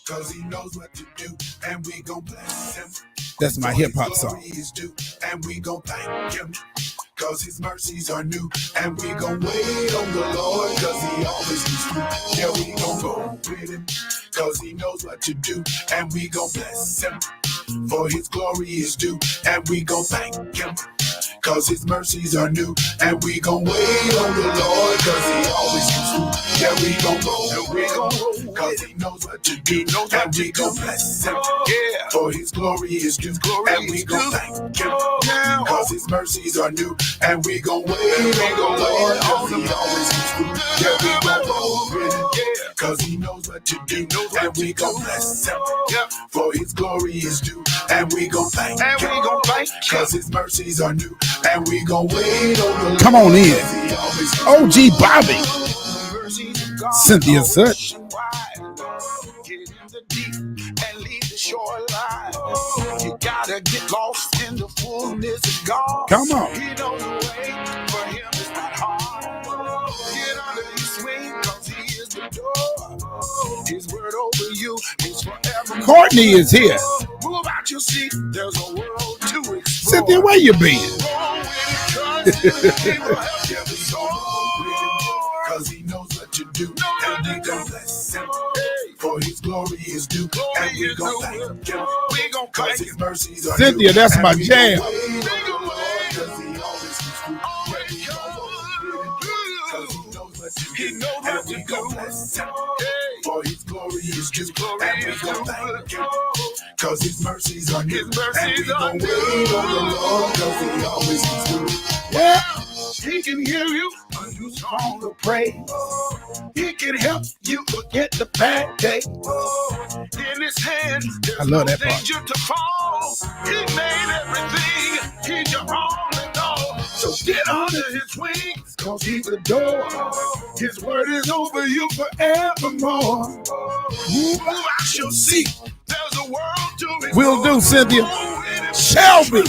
cause he knows what to do, and we gon' bless him. That's my hip hop song. And we gon' thank him, cause his mercies are new, and we gon' wait on the Lord, cause he always comes through. Yeah, we gon' go with him, cause he knows what to do, and we gon' bless him, for his glory is due, and we gon' thank him, cause his mercies are new, and we gon' wait on the Lord, cause he always comes through. Yeah, we gon' roll with him, cause he knows what to do, and we gon' bless him, yeah, for his glory is due, and we gon' thank him, cause his mercies are new, and we gon' wait on the Lord, cause he always comes through. Yeah, we gon' roll with him, cause he knows what to do, and we gon' bless him, for his glory is due, and we gon' thank him, cause his mercies are new, and we gon' wait on the Lord. Come on in. OG Bobby. Cynthia Such. You gotta get lost in the fullness of God. Come on. He knows the way for him is not hard. Get under his wing, cause he is the door. His word over you is forever. Courtney is here. Move out your seat, there's a world to explore. Cynthia, where you been? Cause he knows what to do, and we gon' bless him, for his glory is due, and we gon' thank him, cause his mercies are Cynthia, that's my jam. He knows what to do, for his glory is due, and we gon' thank him, cause his mercies are new, and we gon' wait on the Lord, cause he always comes through. Yeah. He can hear you when you strong to pray. He can help you forget the bad day. In his hand, there's I love that part. danger to fall. He made everything. He's your all in all. So get under his wings, cause he's the door. His word is over you forevermore. Move out your seat. There's a world to explore. Will do, Cynthia. Shelby.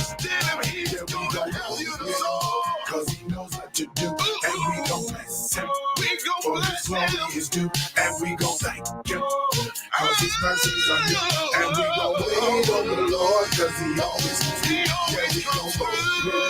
To do, and we gon' bless him. For his glory is due, and we gon' thank him, cause his mercies are new, and we gon' wait on the Lord, cause he always comes through. Yeah, we gon' go with him,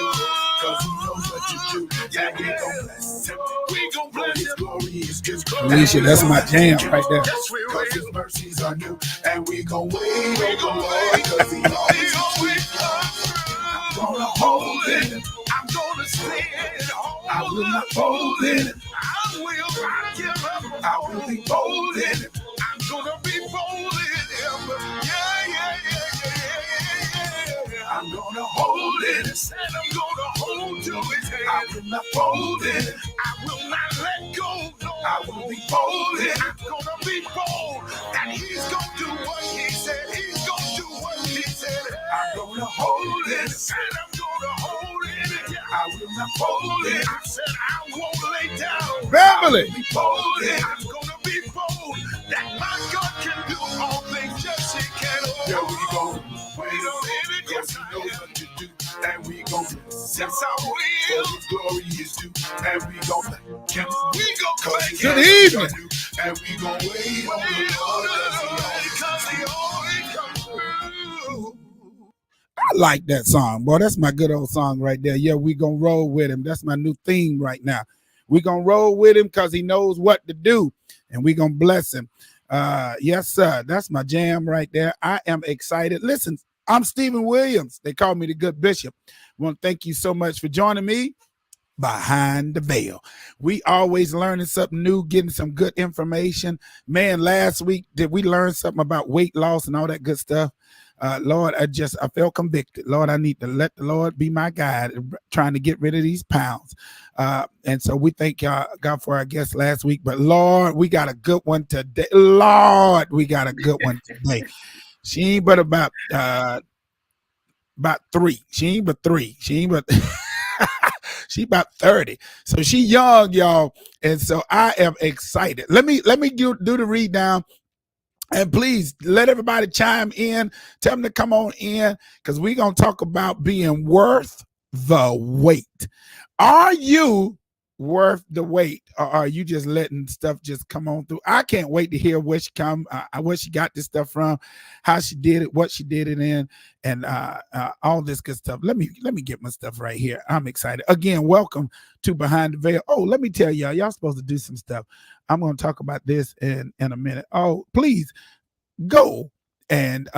cause he knows what to do, and we gon' bless him. We gon' bless his glory is due. Alicia, that's my jam right there. Cause his mercies are new, and we gon' wait on the Lord, cause he always comes through. I'm gonna hold it. I'm gonna stand on. I will not fold it. I will not give up. I will be bold in it. I'm gonna be bold in him. Yeah. I'm gonna hold it. And I'm gonna hold to his hand. I will not fold it. I will not let go. No, I will be bold in it. I'm gonna be bold. And he's gonna do what he said. He's gonna do what he said. I'm gonna hold it. And I'm gonna hold it. I will not fold it. I said I won't lay down. Family. I'm gonna be bold. That my God can do all things. Yes, he can. There we go. Wait on it. Yes, I know what to do. And we gon' yes, I will. His glory is due. And we gon' thank him. We gon' thank him. Good evening. And we gon' wait on the Lord, cause he always comes through. I like that song, boy. That's my good old song right there. Yeah, we gonna roll with him. That's my new theme right now. We gonna roll with him because he knows what to do, and we gonna bless him. Yes, sir. That's my jam right there. I am excited. Listen, I'm Stephen Williams. They call me the Good Bishop. I want to thank you so much for joining me behind the veil. We always learning something new, getting some good information. Man, last week did we learn something about weight loss and all that good stuff? Lord, I felt convicted. Lord, I need to let the Lord be my guide, trying to get rid of these pounds. And so we thank God for our guest last week. But Lord, we got a good one today. Lord, we got a good one today. She ain't but about three. She ain't but three. She ain't but she about 30. So she young, y'all. And so I am excited. Let me do the read down. And please let everybody chime in. Tell them to come on in because we're going to talk about being worth the wait. Are you worth the wait, or are you just letting stuff just come on through? I can't wait to hear where she got this stuff from, how she did it, what she did it in, and all this good stuff. Let me get my stuff right here. I'm excited. Again, welcome to Behind the Veil. Oh, let me tell y'all supposed to do some stuff. I'm going to talk about this in a minute. Oh, please go and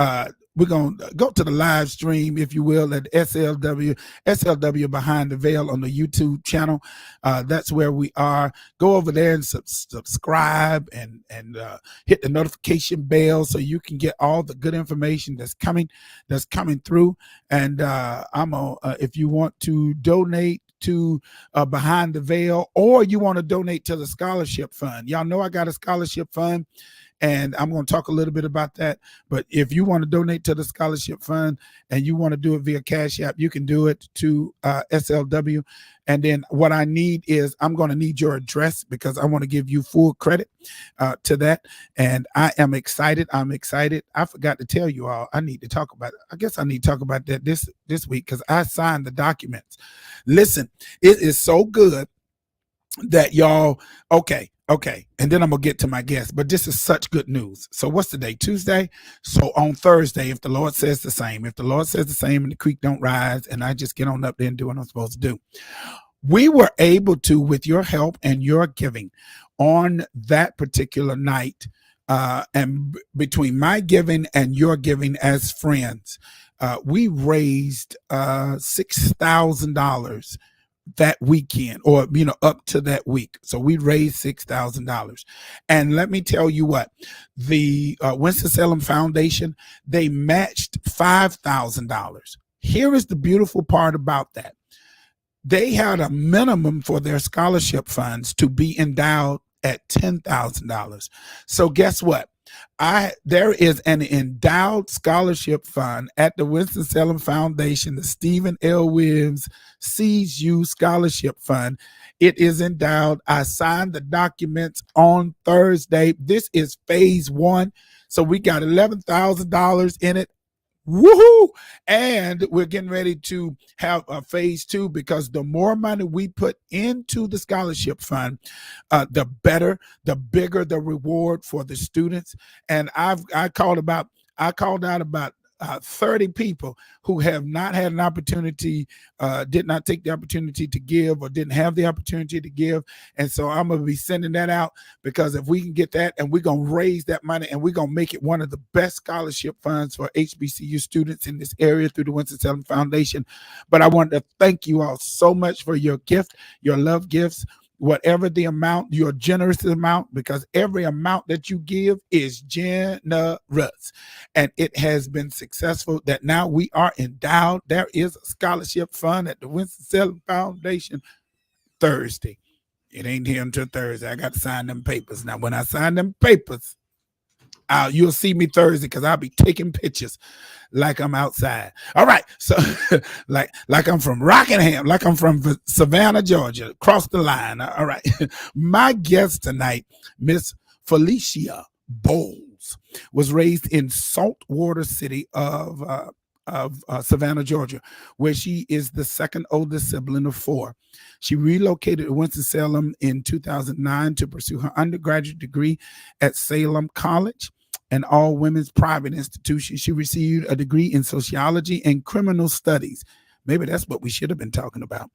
we're going to go to the live stream, if you will, at SLW Behind the Veil on the YouTube channel. That's where we are. Go over there and subscribe and hit the notification bell so you can get all the good information that's coming through. And if you want to donate to Behind the Veil, or you want to donate to the scholarship fund, y'all know I got a scholarship fund, and I'm going to talk a little bit about that. But if you want to donate to the scholarship fund and you want to do it via Cash App, you can do it to SLW. And then what I need is, I'm going to need your address, because I want to give you full credit to that. And I am excited. I'm excited. I forgot to tell you all, I need to talk about it. I guess I need to talk about that this week, because I signed the documents. Listen, it is so good that y'all, okay. And then I'm going to get to my guest, but this is such good news. So what's the day? Tuesday. So on Thursday, if the Lord says the same and the creek don't rise, and I just get on up there and do what I'm supposed to do, we were able to, with your help and your giving on that particular night, and between my giving and your giving as friends, we raised $6,000 that weekend, or up to that week. So we raised $6,000. And let me tell you what, the Winston-Salem Foundation, they matched $5,000. Here is the beautiful part about that. They had a minimum for their scholarship funds to be endowed at $10,000. So guess what? There is an endowed scholarship fund at the Winston-Salem Foundation, the Stephen L. Williams Sees You Scholarship Fund. It is endowed. I signed the documents on Thursday. This is phase 1. So we got $11,000 in it. Woohoo! And we're getting ready to have a phase 2, because the more money we put into the scholarship fund, the better, the bigger the reward for the students. And I called out about 30 people who have not had an opportunity, did not take the opportunity to give, or didn't have the opportunity to give. And so I'm going to be sending that out, because if we can get that, and we're going to raise that money, and we're going to make it one of the best scholarship funds for HBCU students in this area through the Winston-Salem Foundation. But I want to thank you all so much for your gift, your love gifts, whatever the amount, your generous amount, because every amount that you give is generous. And it has been successful that now we are endowed. There is a scholarship fund at the Winston-Salem Foundation Thursday. It ain't here until Thursday. I got to sign them papers. Now, when I sign them papers, you'll see me Thursday, because I'll be taking pictures like I'm outside. All right. So like I'm from Rockingham, like I'm from Savannah, Georgia, across the line. All right. My guest tonight, Miss Phylicia Boles, was raised in Saltwater City of Savannah, Georgia, where she is the second oldest sibling of 4. She relocated to Winston-Salem in 2009 to pursue her undergraduate degree at Salem College, an all-women's private institution. She received a degree in sociology and criminal studies. Maybe that's what we should have been talking about.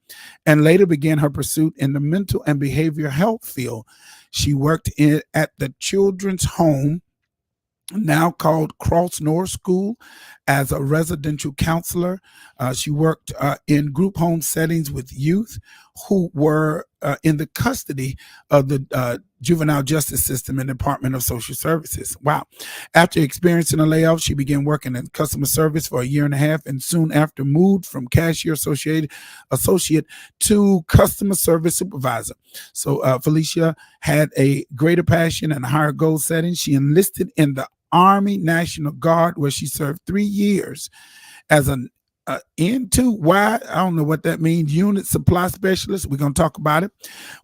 And later began her pursuit in the mental and behavioral health field. She worked at the Children's Home, now called Cross North School, as a residential counselor. She worked in group home settings with youth who were in the custody of the juvenile justice system and Department of Social Services. Wow. After experiencing a layoff, she began working in customer service for a year and a half, and soon after moved from cashier associate to customer service supervisor. So Phylicia had a greater passion and a higher goal setting. She enlisted in the Army National Guard, where she served 3 years as an N2Y, I don't know what that means, unit supply specialist. We're going to talk about it.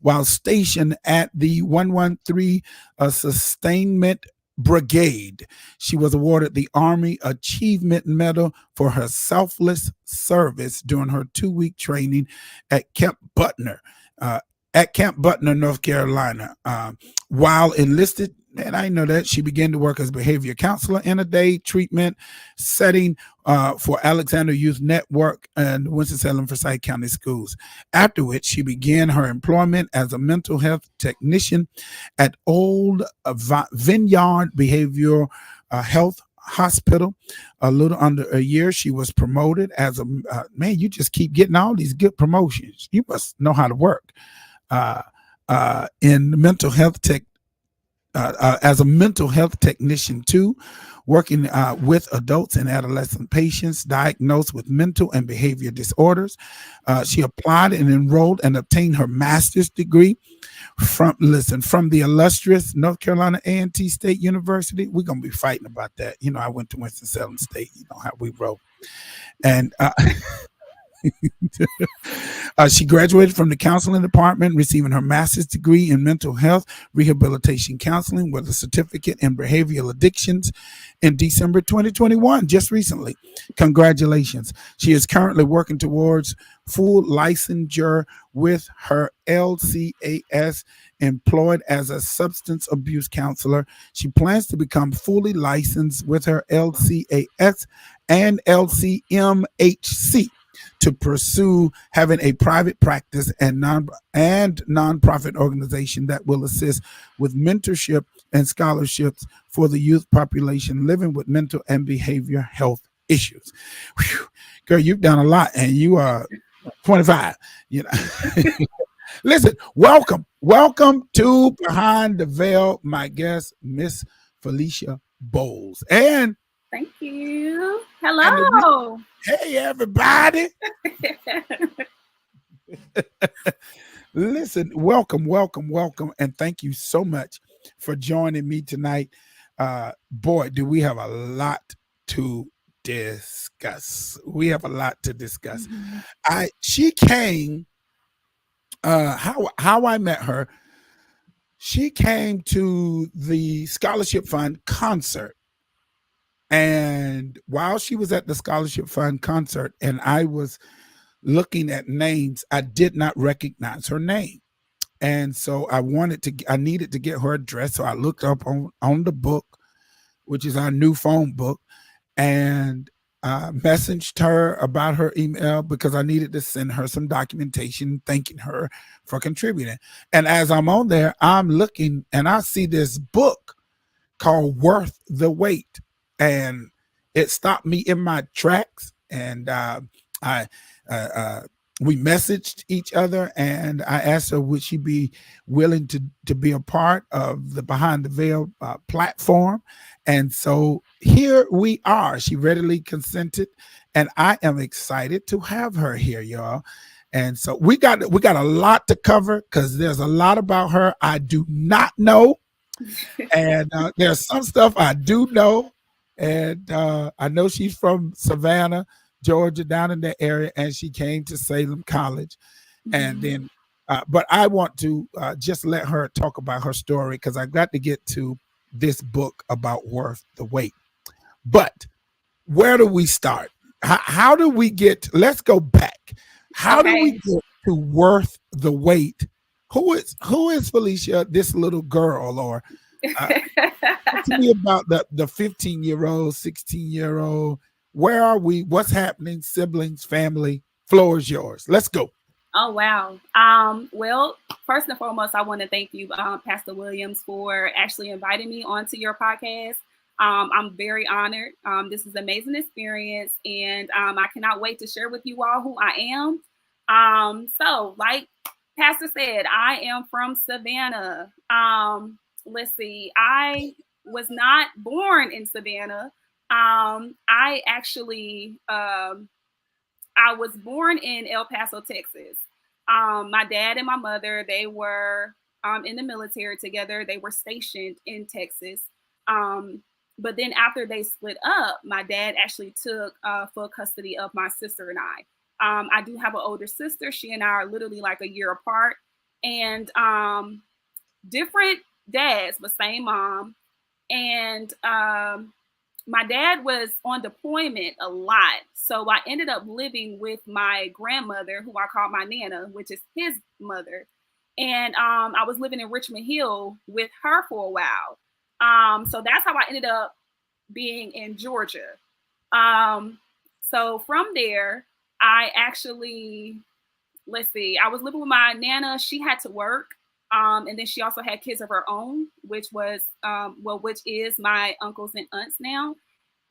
While stationed at the 113 Sustainment Brigade, she was awarded the Army Achievement Medal for her selfless service during her 2-week training at Camp Butner at Camp Butner, North Carolina. While enlisted, and I know that she began to work as behavior counselor in a day treatment setting for Alexander Youth Network and Winston-Salem Forsyth County Schools. After which, she began her employment as a mental health technician at Old Vineyard Behavioral Health Hospital. A little under a year, she was promoted as a man. You just keep getting all these good promotions. You must know how to work in mental health tech. As a mental health technician too, working with adults and adolescent patients diagnosed with mental and behavior disorders. She applied and enrolled and obtained her master's degree from the illustrious North Carolina A&T State University. We're gonna be fighting about that. You know, I went to Winston-Salem State. You know how we roll. And she graduated from the counseling department, receiving her master's degree in mental health rehabilitation counseling with a certificate in behavioral addictions in December 2021, just recently. Congratulations. She is currently working towards full licensure with her LCAS, employed as a substance abuse counselor. She plans to become fully licensed with her LCAS and LCMHC to pursue having a private practice and nonprofit organization that will assist with mentorship and scholarships for the youth population living with mental and behavior health issues. Whew. Girl, you've done a lot, and you are 25. You know, listen, welcome to Behind the Veil, my guest, Miss Phylicia Boles, and thank you. and Hello. hey everybody. Listen, welcome, and thank you so much for joining me tonight. Boy, do we have a lot to discuss. We have a lot to discuss. She came, how I met her. She came to the Scholarship Fund concert. And while she was at the Scholarship Fund concert and I was looking at names, I did not recognize her name. And so I needed to get her address. So I looked up on the book, which is our new phone book, and messaged her about her email because I needed to send her some documentation thanking her for contributing. And as I'm on there, I'm looking and I see this book called Worth the Wait. And it stopped me in my tracks. And I we messaged each other, and I asked her would she be willing to be a part of the Behind the Veil platform. And so here we are. She readily consented, and I am excited to have her here, y'all. And so we got a lot to cover because there's a lot about her I do not know, and there's some stuff I do know. And I know she's from Savannah, Georgia, down in that area, and she came to Salem College. And then, but I want to just let her talk about her story because I got to get to this book about Worth the Wait. But where do we start? How do we get? Let's go back. How do we get to Worth the Wait? Who is Phylicia, this little girl, or talk to me about the 15-year-old, 16-year-old. Where are we? What's happening? Siblings, family. Floor is yours. Let's go. Oh, wow. Well, first and foremost, I want to thank you, Pastor Williams, for actually inviting me onto your podcast. I'm very honored. This is an amazing experience, and I cannot wait to share with you all who I am. So, like Pastor said, I am from Savannah. Let's see. I was not born in Savannah. I actually I was born in El Paso, Texas. My dad and my mother, they were in the military together. They were stationed in Texas. But then after they split up, my dad actually took full custody of my sister and I. I do have an older sister. She and I are literally like a year apart. And different dads, but same mom. And my dad was on deployment a lot. So I ended up living with my grandmother, who I call my Nana, which is his mother. And I was living in Richmond Hill with her for a while. So that's how I ended up being in Georgia. So from there, I actually, let's see, I was living with my Nana. She had to work. And then she also had kids of her own, which was, which is my uncles and aunts now.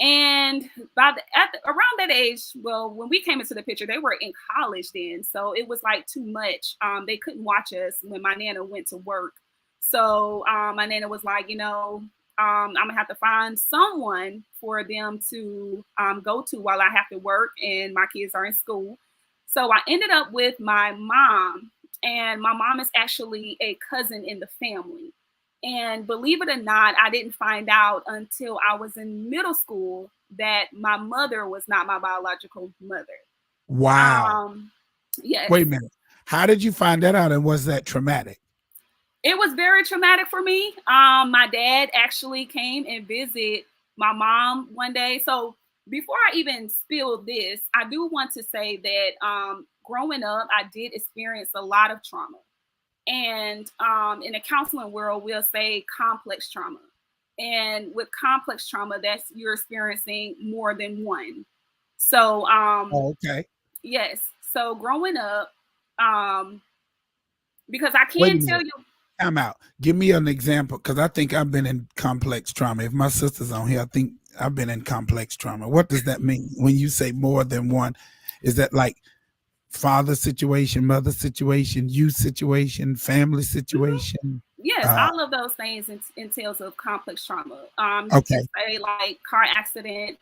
And around that age, well, when we came into the picture, they were in college then. So it was like too much. They couldn't watch us when my Nana went to work. So my Nana was like, I'm gonna have to find someone for them to go to while I have to work and my kids are in school. So I ended up with my mom, and my mom is actually a cousin in the family. And believe it or not, I didn't find out until I was in middle school that my mother was not my biological mother. Wow. Yes. Wait a minute. How did you find that out, and was that traumatic? It was very traumatic for me. My dad actually came and visited my mom one day. So before I even spill this, I do want to say that growing up, I did experience a lot of trauma. And in the counseling world, we'll say complex trauma. And with complex trauma, that's you're experiencing more than one. So okay. yes. So growing up, because I Wait a can tell minute. you. Time out. Give me an example, because I think I've been in complex trauma. If my sister's on here, I think I've been in complex trauma. What does that mean when you say more than one? Is that like father situation, mother situation, youth situation, family situation? Yes, all of those things entails of complex trauma. You Okay. can say like car accident,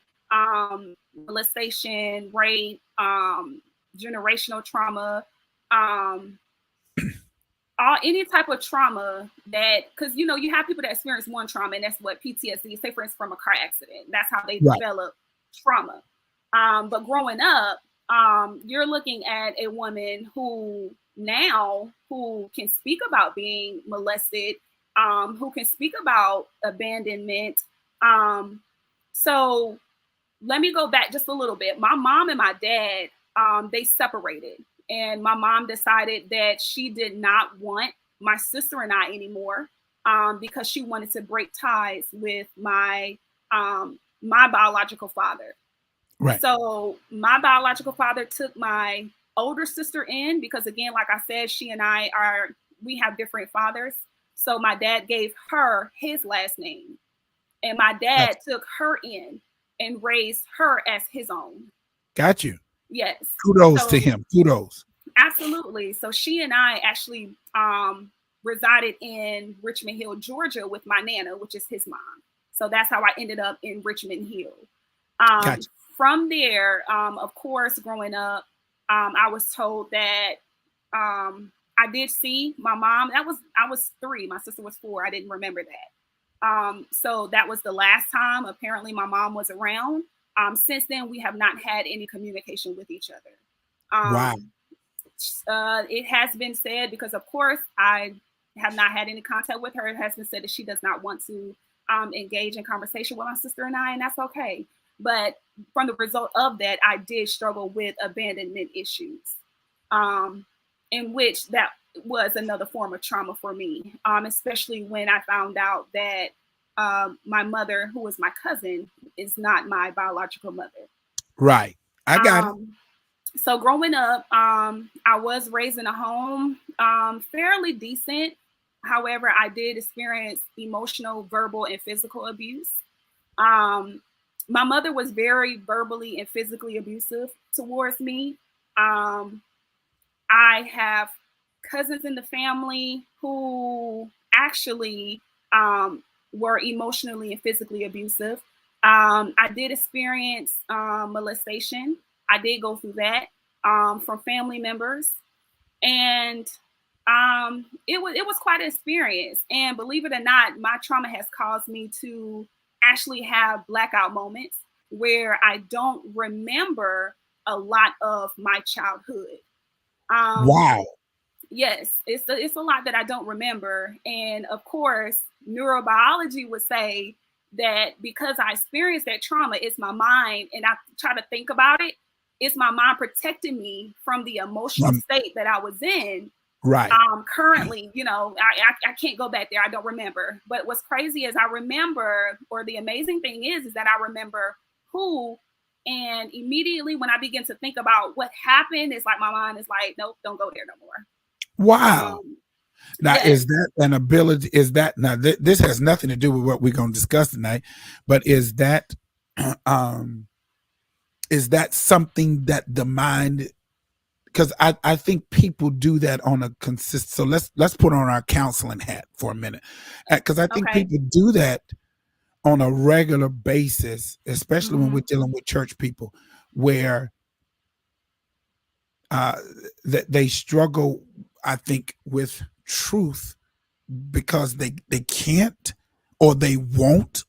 molestation, rape, generational trauma, any type of trauma that, because you have people that experience one trauma, and that's what PTSD, say for instance, from a car accident. That's how they develop trauma. But growing up, you're looking at a woman who can speak about being molested, who can speak about abandonment. So let me go back just a little bit. My mom and my dad, they separated. And my mom decided that she did not want my sister and I anymore, because she wanted to break ties with my biological father. Right. So my biological father took my older sister in because, again, like I said, she and we have different fathers. So my dad gave her his last name, and my dad took her in and raised her as his own. Got you. Yes. Kudos to him. Kudos. Absolutely. So she and I actually resided in Richmond Hill, Georgia with my Nana, which is his mom. So that's how I ended up in Richmond Hill. Gotcha. From there, of course, growing up, I was told that I did see my mom. I was 3. My sister was 4. I didn't remember that. So that was the last time apparently my mom was around. Since then, we have not had any communication with each other. Wow. It has been said, because of course I have not had any contact with her, it has been said that she does not want to engage in conversation with my sister and I, and that's okay. But from the result of that, I did struggle with abandonment issues, in which that was another form of trauma for me, especially when I found out that my mother, who was my cousin, is not my biological mother. Right. I got it. So growing up, I was raised in a home, fairly decent. However, I did experience emotional, verbal, and physical abuse. My mother was very verbally and physically abusive towards me. I have cousins in the family who actually were emotionally and physically abusive. I did experience molestation. I did go through that from family members, and it was quite an experience. And believe it or not, my trauma has caused me to actually have blackout moments where I don't remember a lot of my childhood. Wow. Yes, it's a lot that I don't remember, and of course, neurobiology would say that because I experienced that trauma, it's my mind, and I try to think about it. It's my mind protecting me from the emotional state that I was in, Right. Currently, I can't go back there. I don't remember. But what's crazy is I remember, or the amazing thing is that I remember who, and immediately when I begin to think about what happened, it's like my mind is like, nope, don't go there no more. Wow. Now, Yes. is that an ability? Is that now? This has nothing to do with what we're going to discuss tonight, but is that something that the mind? Because I think people do that on a consistent. So let's put on our counseling hat for a minute, because I think Okay. people do that on a regular basis, especially when we're dealing with church people, where that they struggle, I think, with truth because they can't or they won't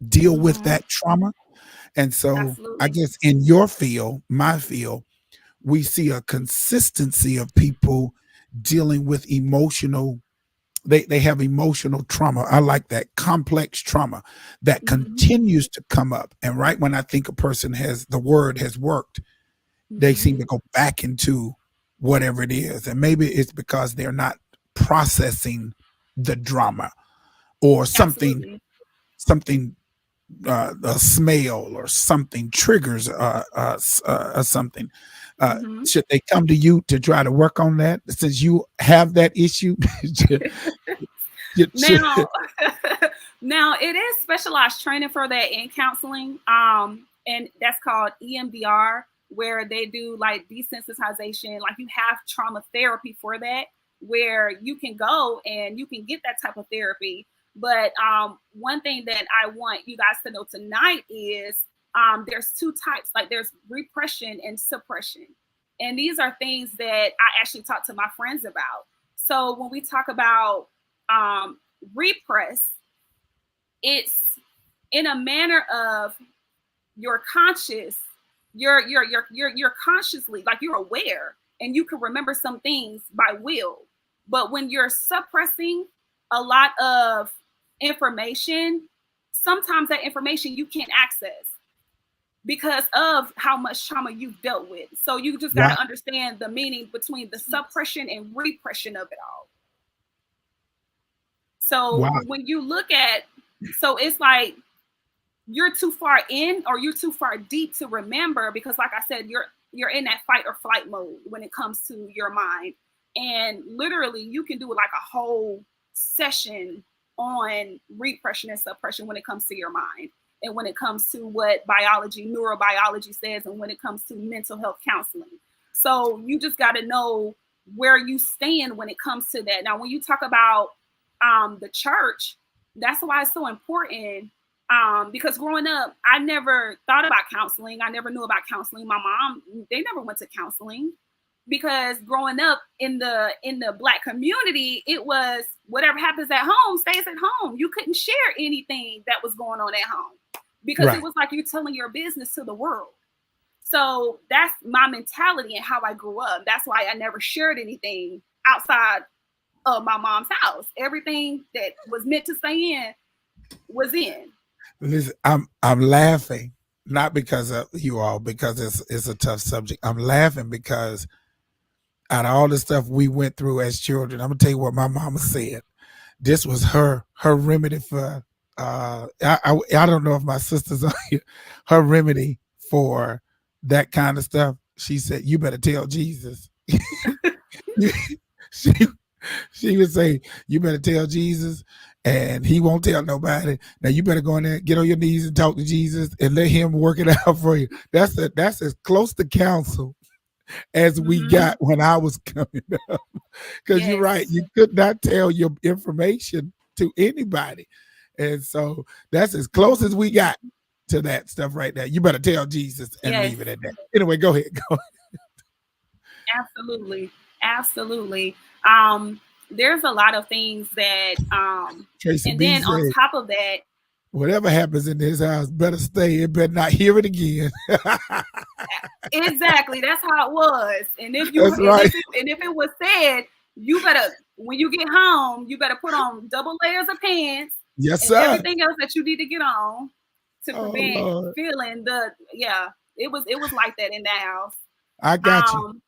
deal with that trauma. And so I Absolutely. guess in your field, my field, we see a consistency of people dealing with emotional, they have emotional trauma. I like that, complex trauma that continues to come up. And right when I think a person has, the word has worked, they seem to go back into whatever it is. And maybe it's because they're not processing the drama or something, Absolutely. something a smell or something triggers something. Should they come to you to try to work on that since you have that issue? Now, now it is specialized training for that in counseling, and that's called EMDR, where they do like desensitization. Like you have trauma therapy for that, where you can go and you can get that type of therapy. But one thing that I want you guys to know tonight is there's two types. Like there's repression and suppression, and these are things that I actually talk to my friends about. So when we talk about repress, it's in a manner of you're conscious, you're consciously, like you're aware and you can remember some things by will. But when you're suppressing a lot of information, sometimes that information you can't access because of how much trauma you've dealt with. So you just got Right. to understand the meaning between the suppression and repression of it all. So Wow. when you look at, so it's like you're too far in or you're too far deep to remember, because like I said, you're in that fight or flight mode when it comes to your mind. And literally you can do like a whole session on repression and suppression when it comes to your mind, and when it comes to what biology, neurobiology says, and when it comes to mental health counseling. So you just got to know where you stand when it comes to that. Now, when you talk about the church, that's why it's so important. Because growing up, I never thought about counseling. I never knew about counseling. My mom, they never went to counseling, because growing up in the Black community, it was whatever happens at home stays at home. You couldn't share anything that was going on at home because Right. it was like you're telling your business to the world. So that's my mentality and how I grew up. That's why I never shared anything outside of my mom's house. Everything that was meant to stay in was in. Listen, I'm laughing not because of you all, because it's a tough subject. I'm laughing because out of all the stuff we went through as children, I'm gonna tell you what my mama said. This was her remedy for I don't know if my sister's on here, her remedy for that kind of stuff. She said, "You better tell Jesus." she she would say, "You better tell Jesus, and he won't tell nobody. Now you better go in there, get on your knees and talk to Jesus and let him work it out for you." That's as close to counsel as we got when I was coming up. Because you're Yes. right, you could not tell your information to anybody. And so that's as close as we got to that stuff right there. You better tell Jesus and Yes. leave it at that. Anyway, go ahead. Go ahead. Absolutely. Absolutely. There's a lot of things that Tracy and B then on said, top of that, whatever happens in this house, better stay. It better not hear it again. exactly, that's how it was. And if you That's right. and if it was said, you better, when you get home, you better put on double layers of pants Yes, and sir. everything else that you need to get on to Oh prevent Lord. feeling the, yeah, it was like that in that house. I got you.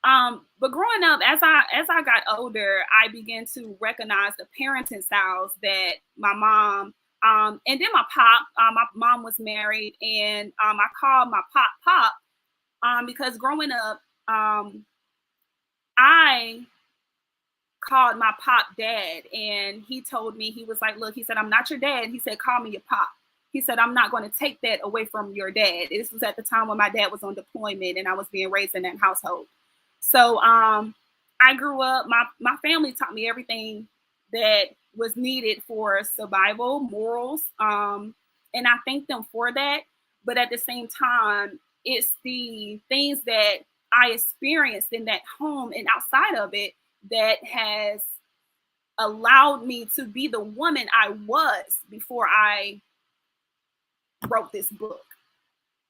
But growing up, as I got older, I began to recognize the parenting styles that my mom, and then my pop. My mom was married, and I called my pop, because growing up, I called my pop dad, and he told me, he was like, look, he said, I'm not your dad. He said, call me your pop. He said, I'm not going to take that away from your dad. This was at the time when my dad was on deployment and I was being raised in that household. So I grew up, my family taught me everything that was needed for survival, morals. And I thank them for that. But at the same time, it's the things that I experienced in that home and outside of it that has allowed me to be the woman I was before I wrote this book.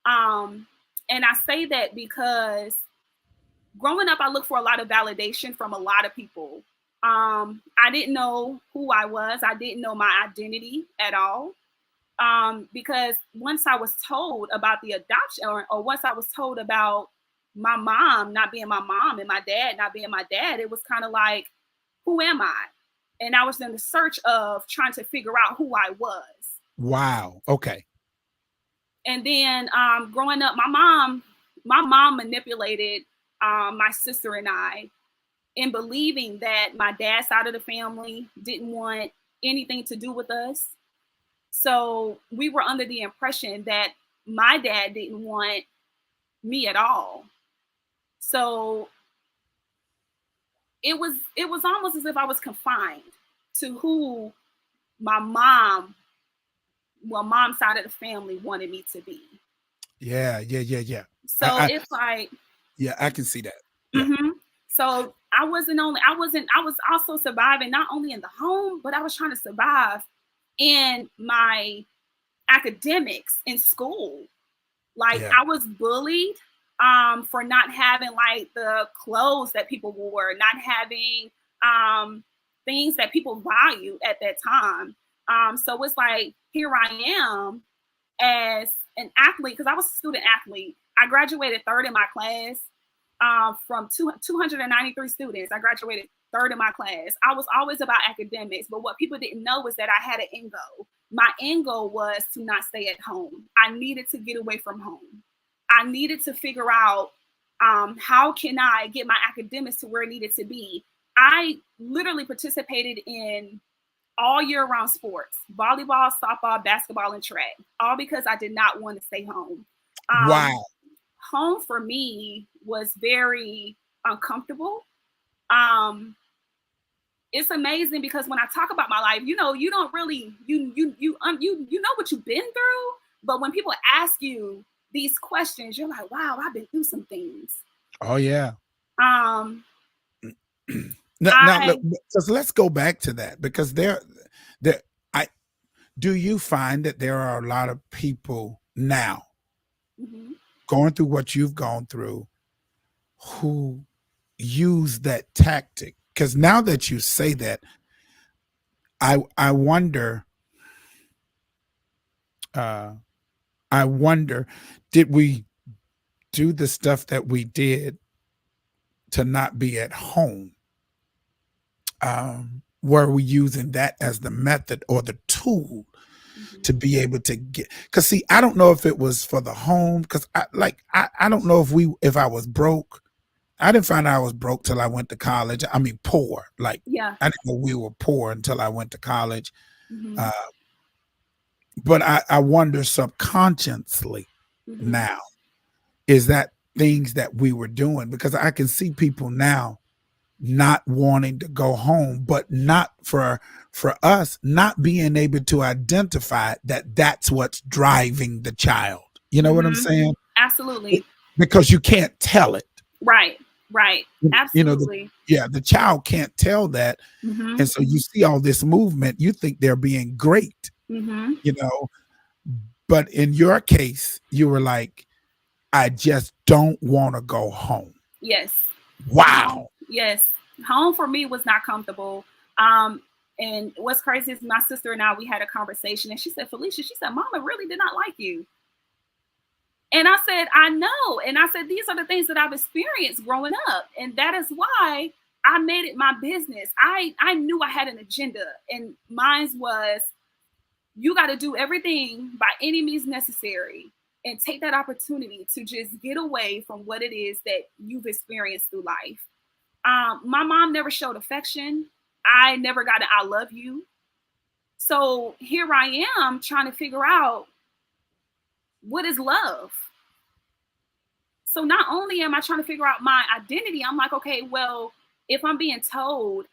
And I say that because growing up, I looked for a lot of validation from a lot of people. I didn't know who I was. I didn't know my identity at all. Because once I was told about the adoption, or once I was told about my mom not being my mom and my dad not being my dad, it was kind of like, who am I? And I was in the search of trying to figure out who I was. Wow. Okay. And then growing up, my mom manipulated my sister and I in believing that my dad's side of the family didn't want anything to do with us. So we were under the impression that my dad didn't want me at all. So it was almost as if I was confined to who my mom's side of the family wanted me to be. Yeah. So it's like, yeah, I can see that. Yeah. Mm-hmm. So I was also surviving not only in the home, but I was trying to survive in my academics in school. Like Yeah. I was bullied for not having like the clothes that people wore, not having things that people value at that time. So it's like, here I am as an athlete, because I was a student athlete. I graduated third in my class. From 293 students, I graduated third in my class. I was always about academics, but what people didn't know was that I had an end goal. My end goal was to not stay at home. I needed to get away from home. I needed to figure out how can I get my academics to where it needed to be. I literally participated in all year round sports, volleyball, softball, basketball, and track, all because I did not want to stay home. Wow. Home for me was very uncomfortable. It's amazing because when I talk about my life, you don't really you know what you've been through, but when people ask you these questions, you're like, wow, I've been through some things. Oh yeah. Now Look, so let's go back to that, because do you find that there are a lot of people now going through what you've gone through who use that tactic? Because now that you say that, I wonder, did we do the stuff that we did to not be at home? Were we using that as the method or the tool to be able to get? Because see, I don't know if it was for the home, because I don't know if I was broke. I didn't find out I was broke till I went to college. I mean, poor. Like, yeah. I didn't know we were poor until I went to college. But I wonder subconsciously now, is that things that we were doing? Because I can see people now not wanting to go home, but not for us not being able to identify that that's what's driving the child. You know what I'm saying? Absolutely. Because you can't tell it. Right. Absolutely. The child can't tell that. And so you see all this movement, you think they're being great, but in your case, you were like, I just don't want to go home. Yes. Wow. Yes. Home for me was not comfortable. And what's crazy is my sister and I, we had a conversation, and she said, Phylicia, she said, Mama really did not like you. And I said, I know. And I said, these are the things that I've experienced growing up. And that is why I made it my business. I knew I had an agenda, and mine was, you got to do everything by any means necessary and take that opportunity to just get away from what it is that you've experienced through life. My mom never showed affection. I never got an I love you. So here I am trying to figure out, what is love? So not only am I trying to figure out my identity, I'm like, okay, well, if I'm being told,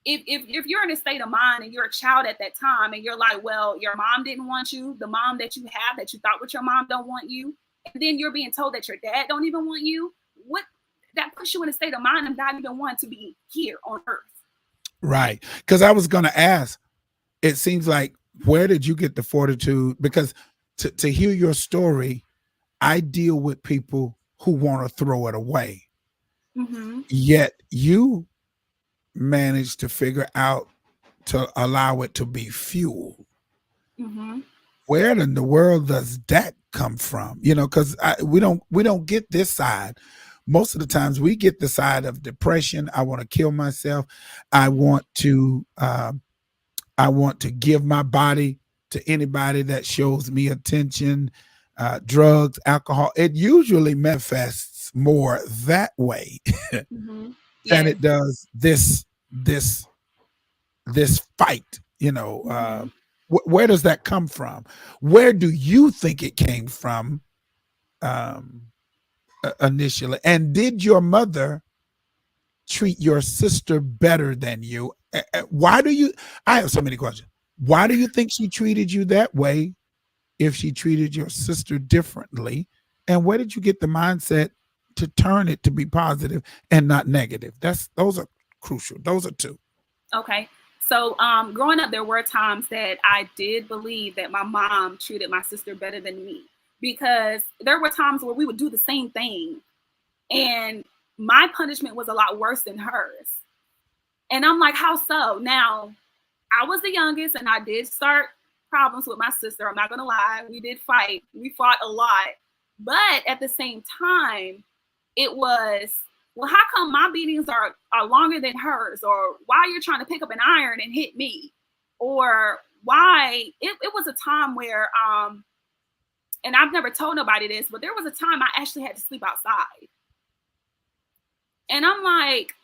if you're in a state of mind and you're a child at that time and you're like, well, your mom didn't want you, the mom that you have that you thought was your mom don't want you, and then you're being told that your dad don't even want you, what, that puts you in a state of mind of not even wanting to be here on earth. Right. Because I was going to ask, it seems like, where did you get the fortitude? Because to hear your story, I deal with people who want to throw it away. Mm-hmm. Yet you managed to figure out to allow it to be fuel. Mm-hmm. Where in the world does that come from? You know, because we don't get this side. Most of the times we get the side of depression. I want to kill myself. I want to give my body to anybody that shows me attention. Drugs, alcohol. It usually manifests more that way Mm-hmm. than Yes. it does this fight. You know, Mm-hmm. where does that come from? Where do you think it came from initially? And did your mother treat your sister better than you? Why do you? I have so many questions. Why do you think she treated you that way if she treated your sister differently? And where did you get the mindset to turn it to be positive and not negative? Those are crucial. Those are two. Okay. So growing up, there were times that I did believe that my mom treated my sister better than me, because there were times where we would do the same thing and my punishment was a lot worse than hers. And I'm like, how so? Now, I was the youngest and I did start problems with my sister. I'm not going to lie. We did fight. We fought a lot. But at the same time, it was, well, how come my beatings are longer than hers? Or why you're trying to pick up an iron and hit me? Or why it was a time where, and I've never told nobody this, but there was a time I actually had to sleep outside. And I'm like,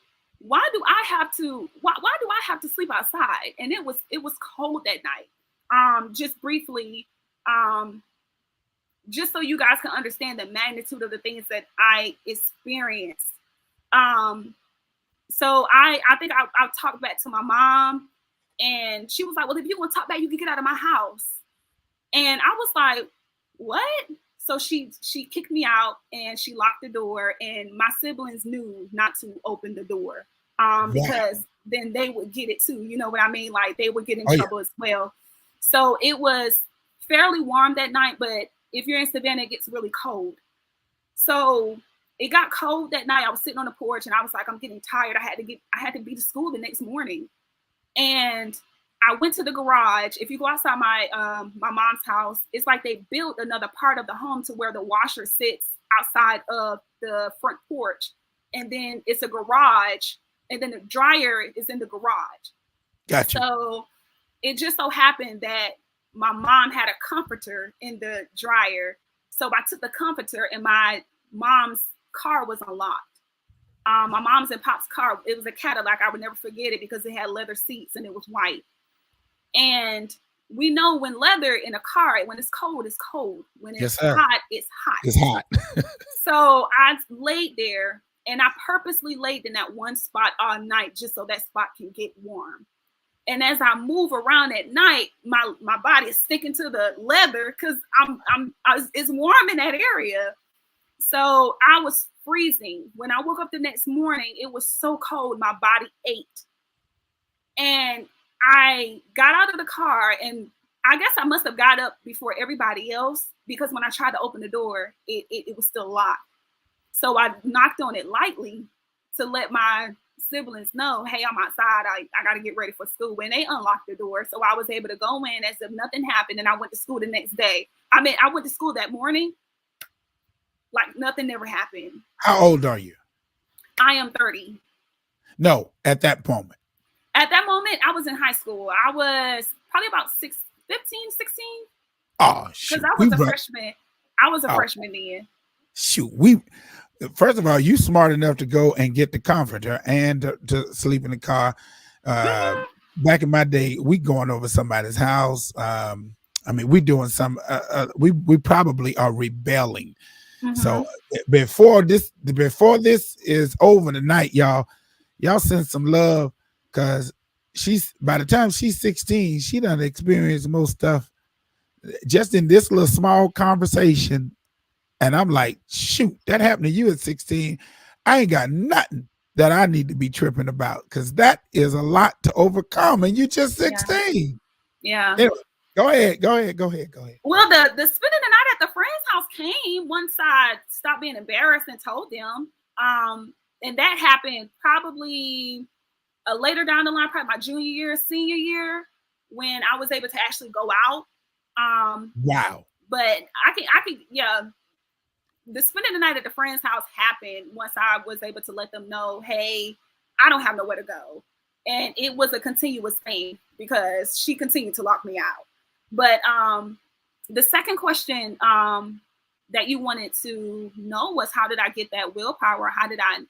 why do I have to sleep outside? And it was cold that night. Just briefly, just so you guys can understand the magnitude of the things that I experienced. So I think I talked back to my mom, and she was like, well, if you want to talk back, you can get out of my house. And I was like, what? So she kicked me out and she locked the door, and my siblings knew not to open the door because then they would get it too. You know what I mean? Like they would get in trouble as well. So it was fairly warm that night, but if you're in Savannah, it gets really cold. So it got cold that night. I was sitting on the porch and I was like, I'm getting tired. I had to be to school the next morning. And I went to the garage. If you go outside my mom's house, it's like they built another part of the home to where the washer sits outside of the front porch. And then it's a garage. And then the dryer is in the garage. Gotcha. So it just so happened that my mom had a comforter in the dryer. So I took the comforter, and my mom's car was unlocked. My mom's and pop's car, it was a Cadillac. I would never forget it because it had leather seats and it was white. And we know when leather in a car, when it's cold, it's cold. When it's hot, it's hot. It's hot. So I laid there, and I purposely laid in that one spot all night just so that spot can get warm. And as I move around at night, my body is sticking to the leather because it's warm in that area. So I was freezing. When I woke up the next morning, it was so cold, my body ached. And I got out of the car, and I guess I must have got up before everybody else, because when I tried to open the door, it was still locked. So I knocked on it lightly to let my siblings know, hey, I'm outside. I got to get ready for school. And they unlocked the door. So I was able to go in as if nothing happened. And I went to school the next day. I went to school that morning, like nothing never happened. How old are you? I am 30. No, at that moment. At that moment, I was in high school. I was probably about 15, 16. Oh, Because shoot. I was a freshman. I was a freshman then. Shoot. First of all, you smart enough to go and get the comforter and to sleep in the car. Back in my day, we going over somebody's house. I mean, we doing some. We probably are rebelling. So before this is over tonight, y'all send some love, because by the time she's 16, she done experienced most stuff just in this little small conversation. And I'm like, shoot, that happened to you at 16. I ain't got nothing that I need to be tripping about, because that is a lot to overcome. And you're just 16. Yeah. Anyway, go ahead. Well, the spending the night at the friend's house came once I stopped being embarrassed and told them. And that happened probably later down the line, probably my junior year, senior year, when I was able to actually go out. Wow. But I can, yeah. The spending the night at the friend's house happened once I was able to let them know, hey, I don't have nowhere to go. And it was a continuous thing because she continued to lock me out. But the second question that you wanted to know was, how did I get that willpower? How did I,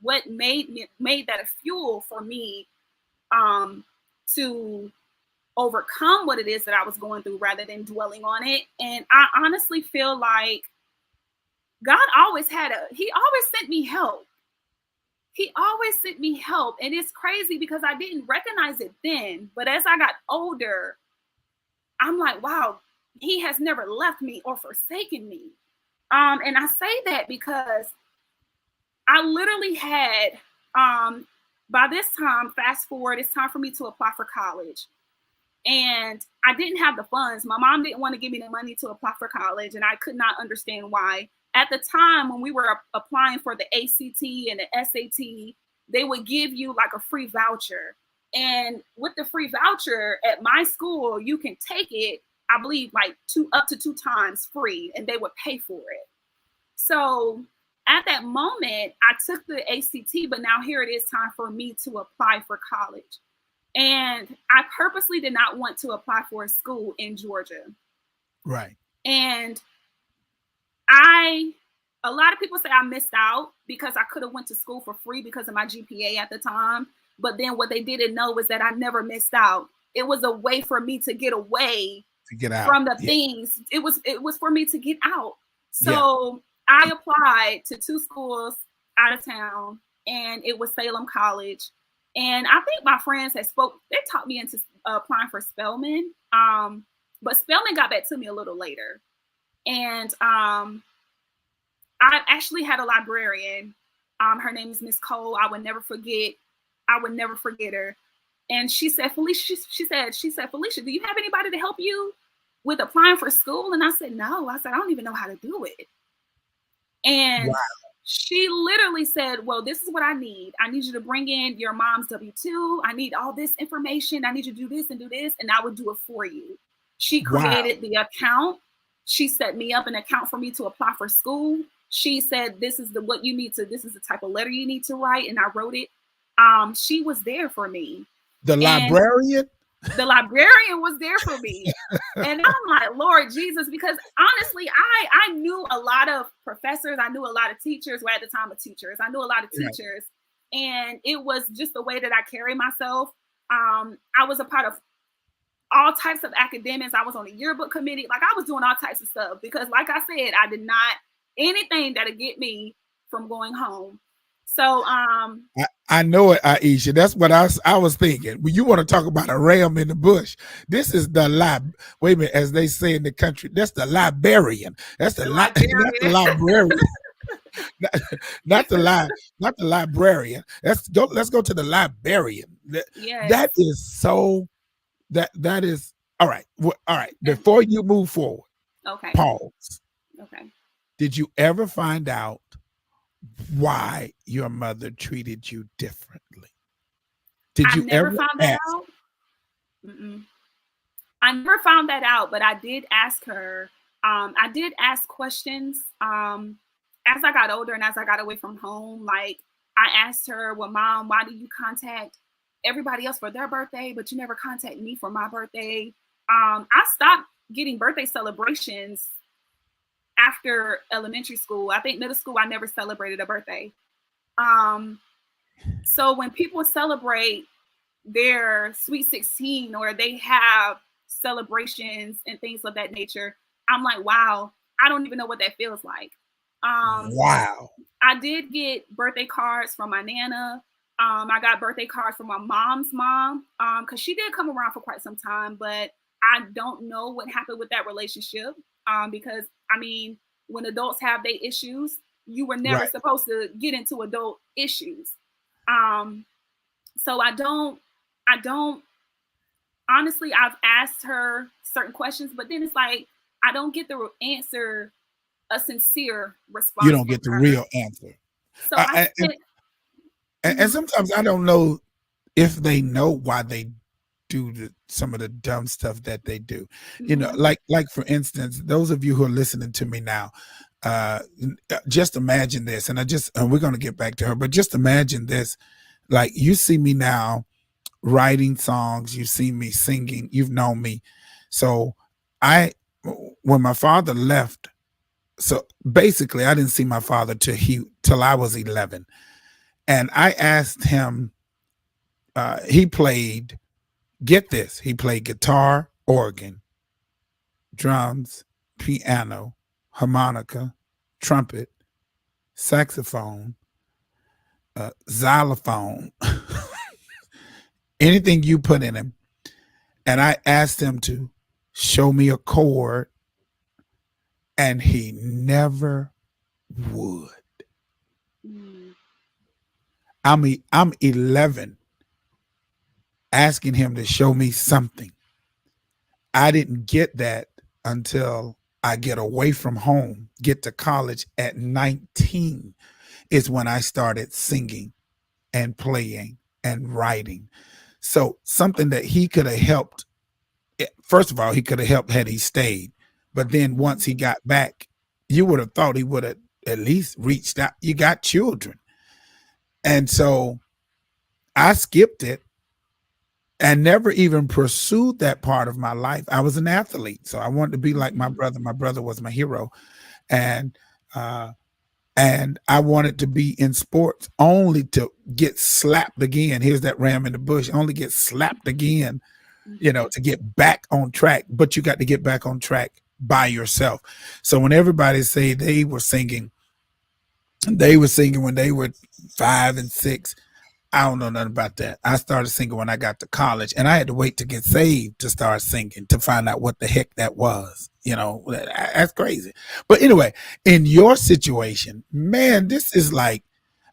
what made that a fuel for me to overcome what it is that I was going through rather than dwelling on it? And I honestly feel like God he always sent me help. He always sent me help. And it's crazy because I didn't recognize it then. But as I got older, I'm like, wow, he has never left me or forsaken me. And I say that because I literally had, by this time, fast forward, it's time for me to apply for college. And I didn't have the funds. My mom didn't want to give me the money to apply for college, and I could not understand why. At the time when we were applying for the ACT and the SAT, they would give you like a free voucher. And with the free voucher at my school, you can take it, I believe, like up to 2 times free, and they would pay for it. So at that moment, I took the ACT, but now here it is time for me to apply for college. And I purposely did not want to apply for a school in Georgia. Right. And a lot of people say I missed out because I could have went to school for free because of my GPA at the time. But then what they didn't know was that I never missed out. It was a way for me to get away from the things. It was for me to get out. So I applied to 2 schools out of town, and it was Salem College. And I think my friends they taught me into applying for Spelman. But Spelman got back to me a little later. And I actually had a librarian. Her name is Miss Cole. I would never forget her. And she said, Phylicia, Phylicia, do you have anybody to help you with applying for school? And I said, no. I said, I don't even know how to do it. And she literally said, well, this is what I need. I need you to bring in your mom's W-2. I need all this information. I need you to do this and do this, and I would do it for you. She created the account. She set me up an account for me to apply for school. She said, this is the type of letter you need to write. And I wrote it. She was there for me. Librarian? The librarian was there for me. And I'm like, Lord Jesus, because honestly, I knew a lot of professors. I knew a lot of teachers. Well, at the time of teachers, I knew a lot of teachers. And it was just the way that I carry myself. I was a part of all types of academics. I was on the yearbook committee. Like, I was doing all types of stuff because, like I said, I did not anything that'll get me from going home. So I know it, Aisha. That's what I was thinking. When you want to talk about a ram in the bush, this is the wait a minute, as they say in the country, that's the librarian. That's the librarian. not the librarian. Let's go to the librarian. That is so that is all right. All right. Before you move forward, pause. Okay. Did you ever find out why your mother treated you differently? Did you ever found that out? I never found that out, but I did ask her I did ask questions as I got older and as I got away from home. Like I asked her, well, Mom, why do you contact everybody else for their birthday, but you never contact me for my birthday? I stopped getting birthday celebrations after elementary school. I think middle school, I never celebrated a birthday. Um, so when people celebrate their Sweet 16 or they have celebrations and things of that nature, I'm like, wow, I don't even know what that feels like. Um, Wow. I did get birthday cards from my Nana. I got birthday cards from my mom's mom because she did come around for quite some time, but I don't know what happened with that relationship because, I mean, when adults have their issues, you were never Right. supposed to get into adult issues. Um, so I don't, honestly, I've asked her certain questions, but then it's like, I don't get the answer, a sincere You response don't from get the her. real answer. So I I, and, spent, and mhm, sometimes I don't know if they know why they do some of the dumb stuff that they do. mhm, Like for instance, those of you who are listening to me now, just imagine this, and we're going to get back to her, but just imagine this. Like you see me now writing songs, you see me singing, you've known me. So I, when my father left, so basically I didn't see my father till I was 11. And I asked him, he played, get this, he played guitar, organ, drums, piano, harmonica, trumpet, saxophone, xylophone, anything you put in him. And I asked him to show me a chord, and he never would. mhm, I'm 11 asking him to show me something. I didn't get that until I get away from home, get to college at 19 is when I started singing and playing and writing. So something that he could have helped, first of all, he could have helped had he stayed. But then once he mhm. got back, you would have thought he would have at least reached out. You got children. And so I skipped it and never even pursued that part of my life. I was an athlete, so I wanted to be like my Mhm. brother. My brother was my hero, and uh, and I wanted to be in sports only to get slapped again. Here's that ram in the bush. Only get slapped again, Mhm. to get back on track. But you got to get back on track by yourself. So when everybody say they were singing when they were 5 and 6. I don't know nothing about that. I started singing when I got to college, and I had to wait to get saved to start singing to find out what the heck that was. That's crazy. But anyway, in your situation, man, this is like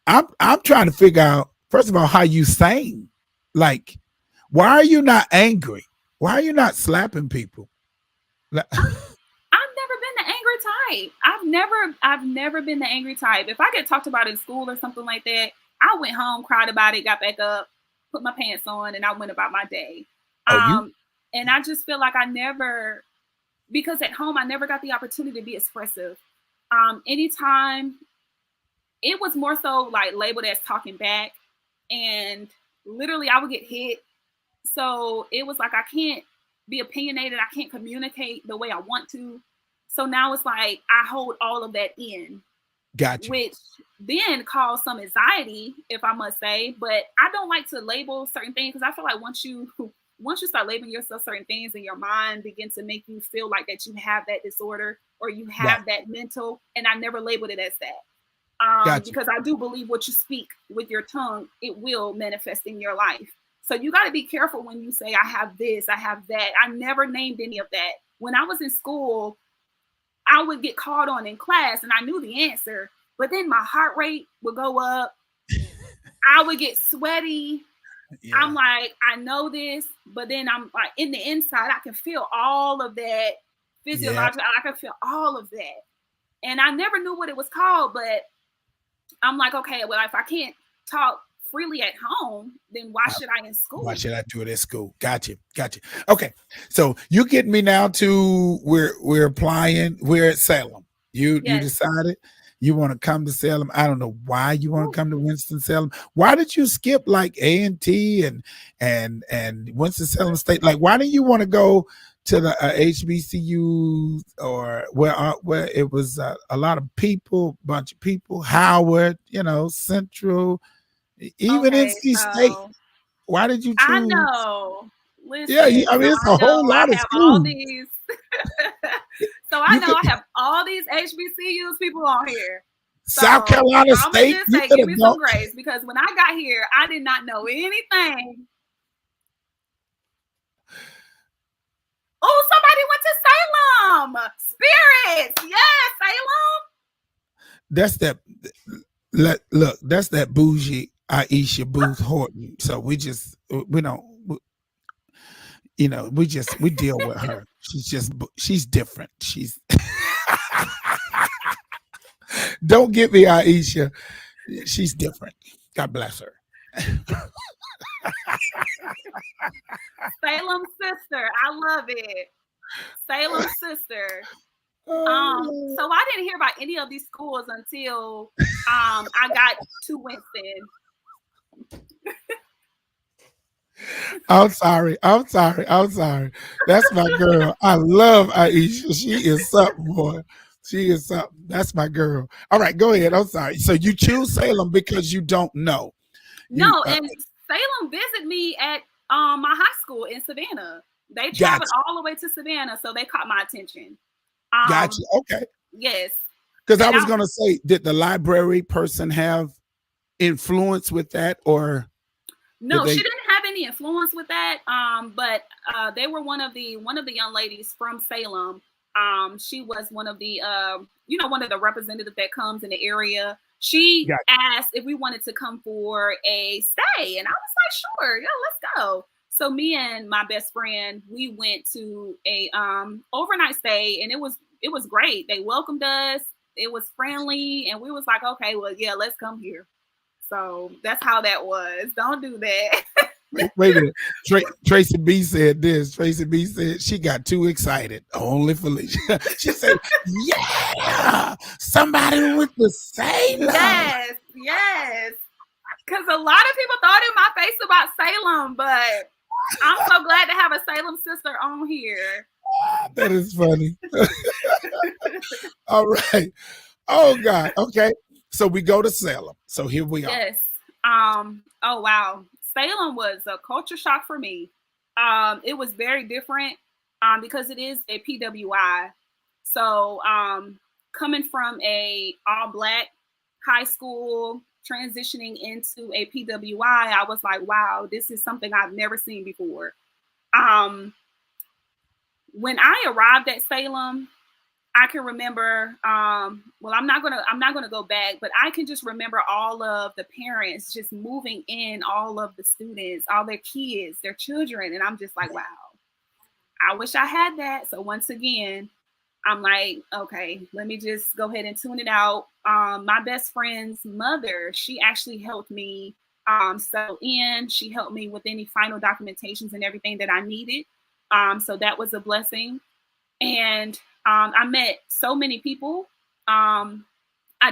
I'm trying to figure out first of all how you sang. Like, why are you not angry? Why are you not slapping people? Like, I've never been the angry type. I've never been the angry type. If I get talked about in school or something like that, I went home, cried about it, got back up, put my pants on, and I went about my day. oh, you Um, and I just feel like I never, because at home I never got the opportunity to be expressive. Anytime it was more so like labeled as talking back, and literally I would get hit. So it was like I can't be opinionated, I can't communicate the way I want to. So now it's like I hold all of that in, got you. which then caused some anxiety, if I must say. But I don't like to label certain things because I feel like once you start labeling yourself certain things and your mind begins to make you feel like that you have that disorder or you Right. have that mental, and I never labeled it as that. Got you. Because I do believe what you speak with your tongue, it will manifest in your life. So you got to be careful when you say, I have this, I have that. I never named any of that. When I was in school, I would get called on in class and I knew the answer, but then my heart rate would go up. I would get sweaty. I'm Yeah. like, I know this, but then I'm like, in the inside, I can feel all of that Yeah. physiological. I can feel all of that. And I never knew what it was called, but I'm like, okay, well, if I can't talk freely at home, then why should I in school? Why should I do it at school? Gotcha. Okay, so you get me now to we're applying. We're at Salem. You Yes. decided you want to come to Salem. I don't know why you want Ooh. to come to Winston-Salem. Why did you skip like A&T and Winston-Salem State? Like, why didn't you want to go to the HBCU or where it was a lot of people, bunch of people, Howard, Central, even Okay, NC State? Why did you I choose? know. Listen, Yeah, I mean, so it's I a know whole I lot of have all schools. these. So I You know could I have all these HBCUs people on here. South So Carolina I'm gonna State. just You say, could give have me gone. some grace, because when I got here, I did not know anything. Oh, somebody went to Salem. Spirits, yes, Salem. That's that. Look, that's that bougie Aisha Booth Horton. So we don't. We deal with her. She's different. She's don't get me, Aisha. She's different. God bless her. Salem sister, I love it. Salem sister. Oh, So I didn't hear about any of these schools until I got to Winston. I'm sorry. That's my girl. I love Aisha. She is something, boy. She is something. That's my girl. All right, go ahead. I'm sorry. So you choose Salem because you don't know. No, and Salem visited me at my high school in Savannah. They traveled all the way to Savannah, so they caught my attention. Gotcha. Okay. Yes. Because I was going to say, did the library person have influence with that, or no? She didn't have any influence with that. But they were one of the young ladies from Salem. She was one of the one of the representatives that comes in the area. She asked if we wanted to come for a stay, and I was like, sure, yeah, let's go. So me and my best friend, we went to a overnight stay, and it was great. They welcomed us. It was friendly, and we was like, okay, well, yeah, let's come here. So that's how that was. Don't do that. Wait a minute. Tracy B said this. Tracy B said she got too excited. Only Phylicia. She said, yeah, somebody went to Salem. Yes. Because a lot of people thought in my face about Salem, but I'm so glad to have a Salem sister on here. That is funny. All right. Oh, God. Okay. So we go to Salem. So here we are. Yes. Oh, wow. Salem was a culture shock for me. It was very different because it is a PWI. So coming from a all-Black high school, transitioning into a PWI, I was like, wow, this is something I've never seen before. When I arrived at Salem, I can remember, well, I'm not gonna go back, but I can just remember all of the parents just moving in, all of the students, all their kids, their children. And I'm just like, wow, I wish I had that. So once again, I'm like, okay, let me just go ahead and tune it out. My best friend's mother, she actually helped me settle in. She helped me with any final documentations and everything that I needed. So that was a blessing. And I met so many people. I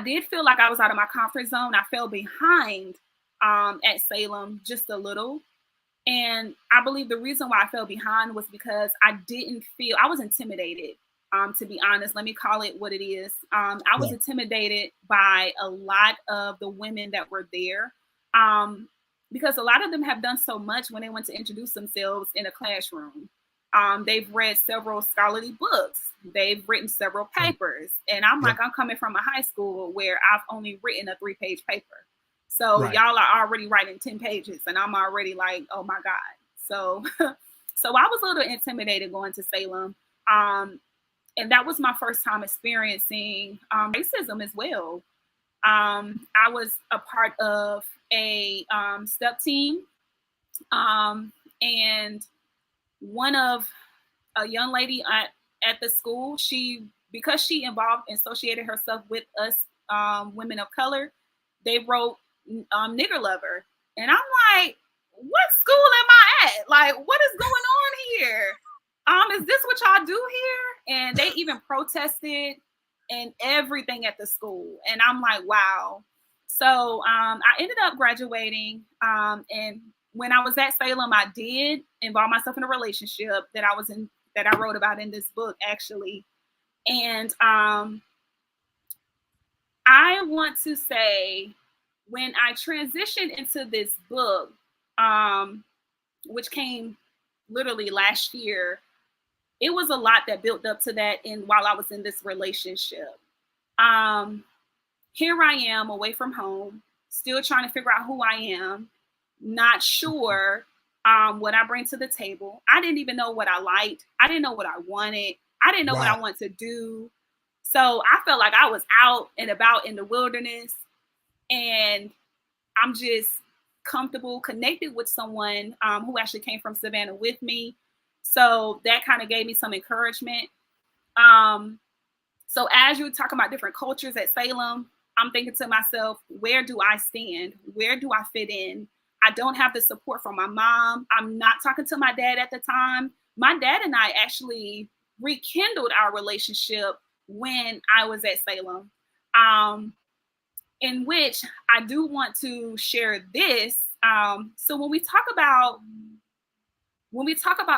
did feel like I was out of my comfort zone. I fell behind at Salem just a little. And I believe the reason why I fell behind was because I was intimidated. To be honest, let me call it what it is. I was intimidated by a lot of the women that were there because a lot of them have done so much when they went to introduce themselves in a classroom. They've read several scholarly books. They've written several papers. And I'm like, I'm coming from a high school where I've only written a 3-page paper. So y'all are already writing 10 pages and I'm already like, oh my God. So, so I was a little intimidated going to Salem. And that was my first time experiencing racism as well. I was a part of a step team. And one of a young lady at the school, because she involved and associated herself with us women of color, they wrote nigger lover. And I'm like, what school am I at? Like, what is going on here? Is this what y'all do here? And they even protested and everything at the school. And I'm like, wow. So I ended up graduating. And when I was at Salem, I did involve myself in a relationship that I wrote about in this book, actually. And I want to say, when I transitioned into this book, which came literally last year, it was a lot that built up to that. And while I was in this relationship, here I am away from home, still trying to figure out who I am, not sure what I bring to the table. I didn't even know what I liked. I didn't know what I wanted. I didn't know what I wanted to do. So I felt like I was out and about in the wilderness, and I'm just comfortable, connected with someone who actually came from Savannah with me. So that kind of gave me some encouragement. So as you're talking about different cultures at Salem, I'm thinking to myself, where do I stand? Where do I fit in? I don't have the support from my mom. I'm not talking to my dad at the time. My dad and I actually rekindled our relationship when I was at Salem, in which I do want to share this. So when we talk about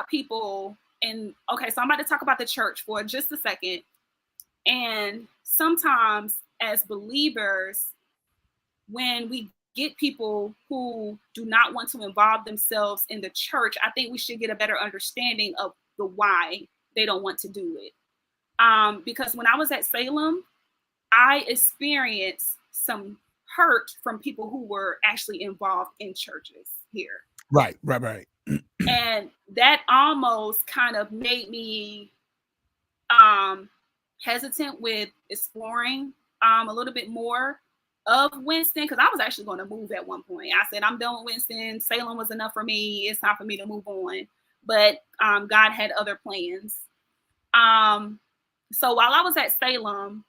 people, and okay, so I'm about to talk about the church for just a second. And sometimes as believers, when we get people who do not want to involve themselves in the church, I think we should get a better understanding of the why they don't want to do it. Because when I was at Salem, I experienced some hurt from people who were actually involved in churches here. Right. And that almost kind of made me hesitant with exploring a little bit more of Winston, because I was actually going to move at one point. I said, I'm done with Winston. Salem was enough for me. It's time for me to move on. But God had other plans. So while I was at Salem,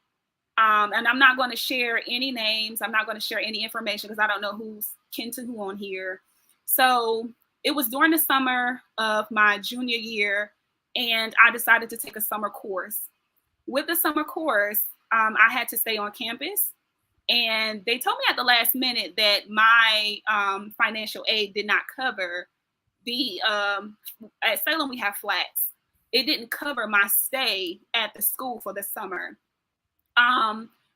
and I'm not going to share any names, I'm not going to share any information because I don't know who's kin to who on here. So it was during the summer of my junior year, and I decided to take a summer course. With the summer course, I had to stay on campus, and they told me at the last minute that my financial aid did not cover the, at Salem we have flats. It didn't cover my stay at the school for the summer.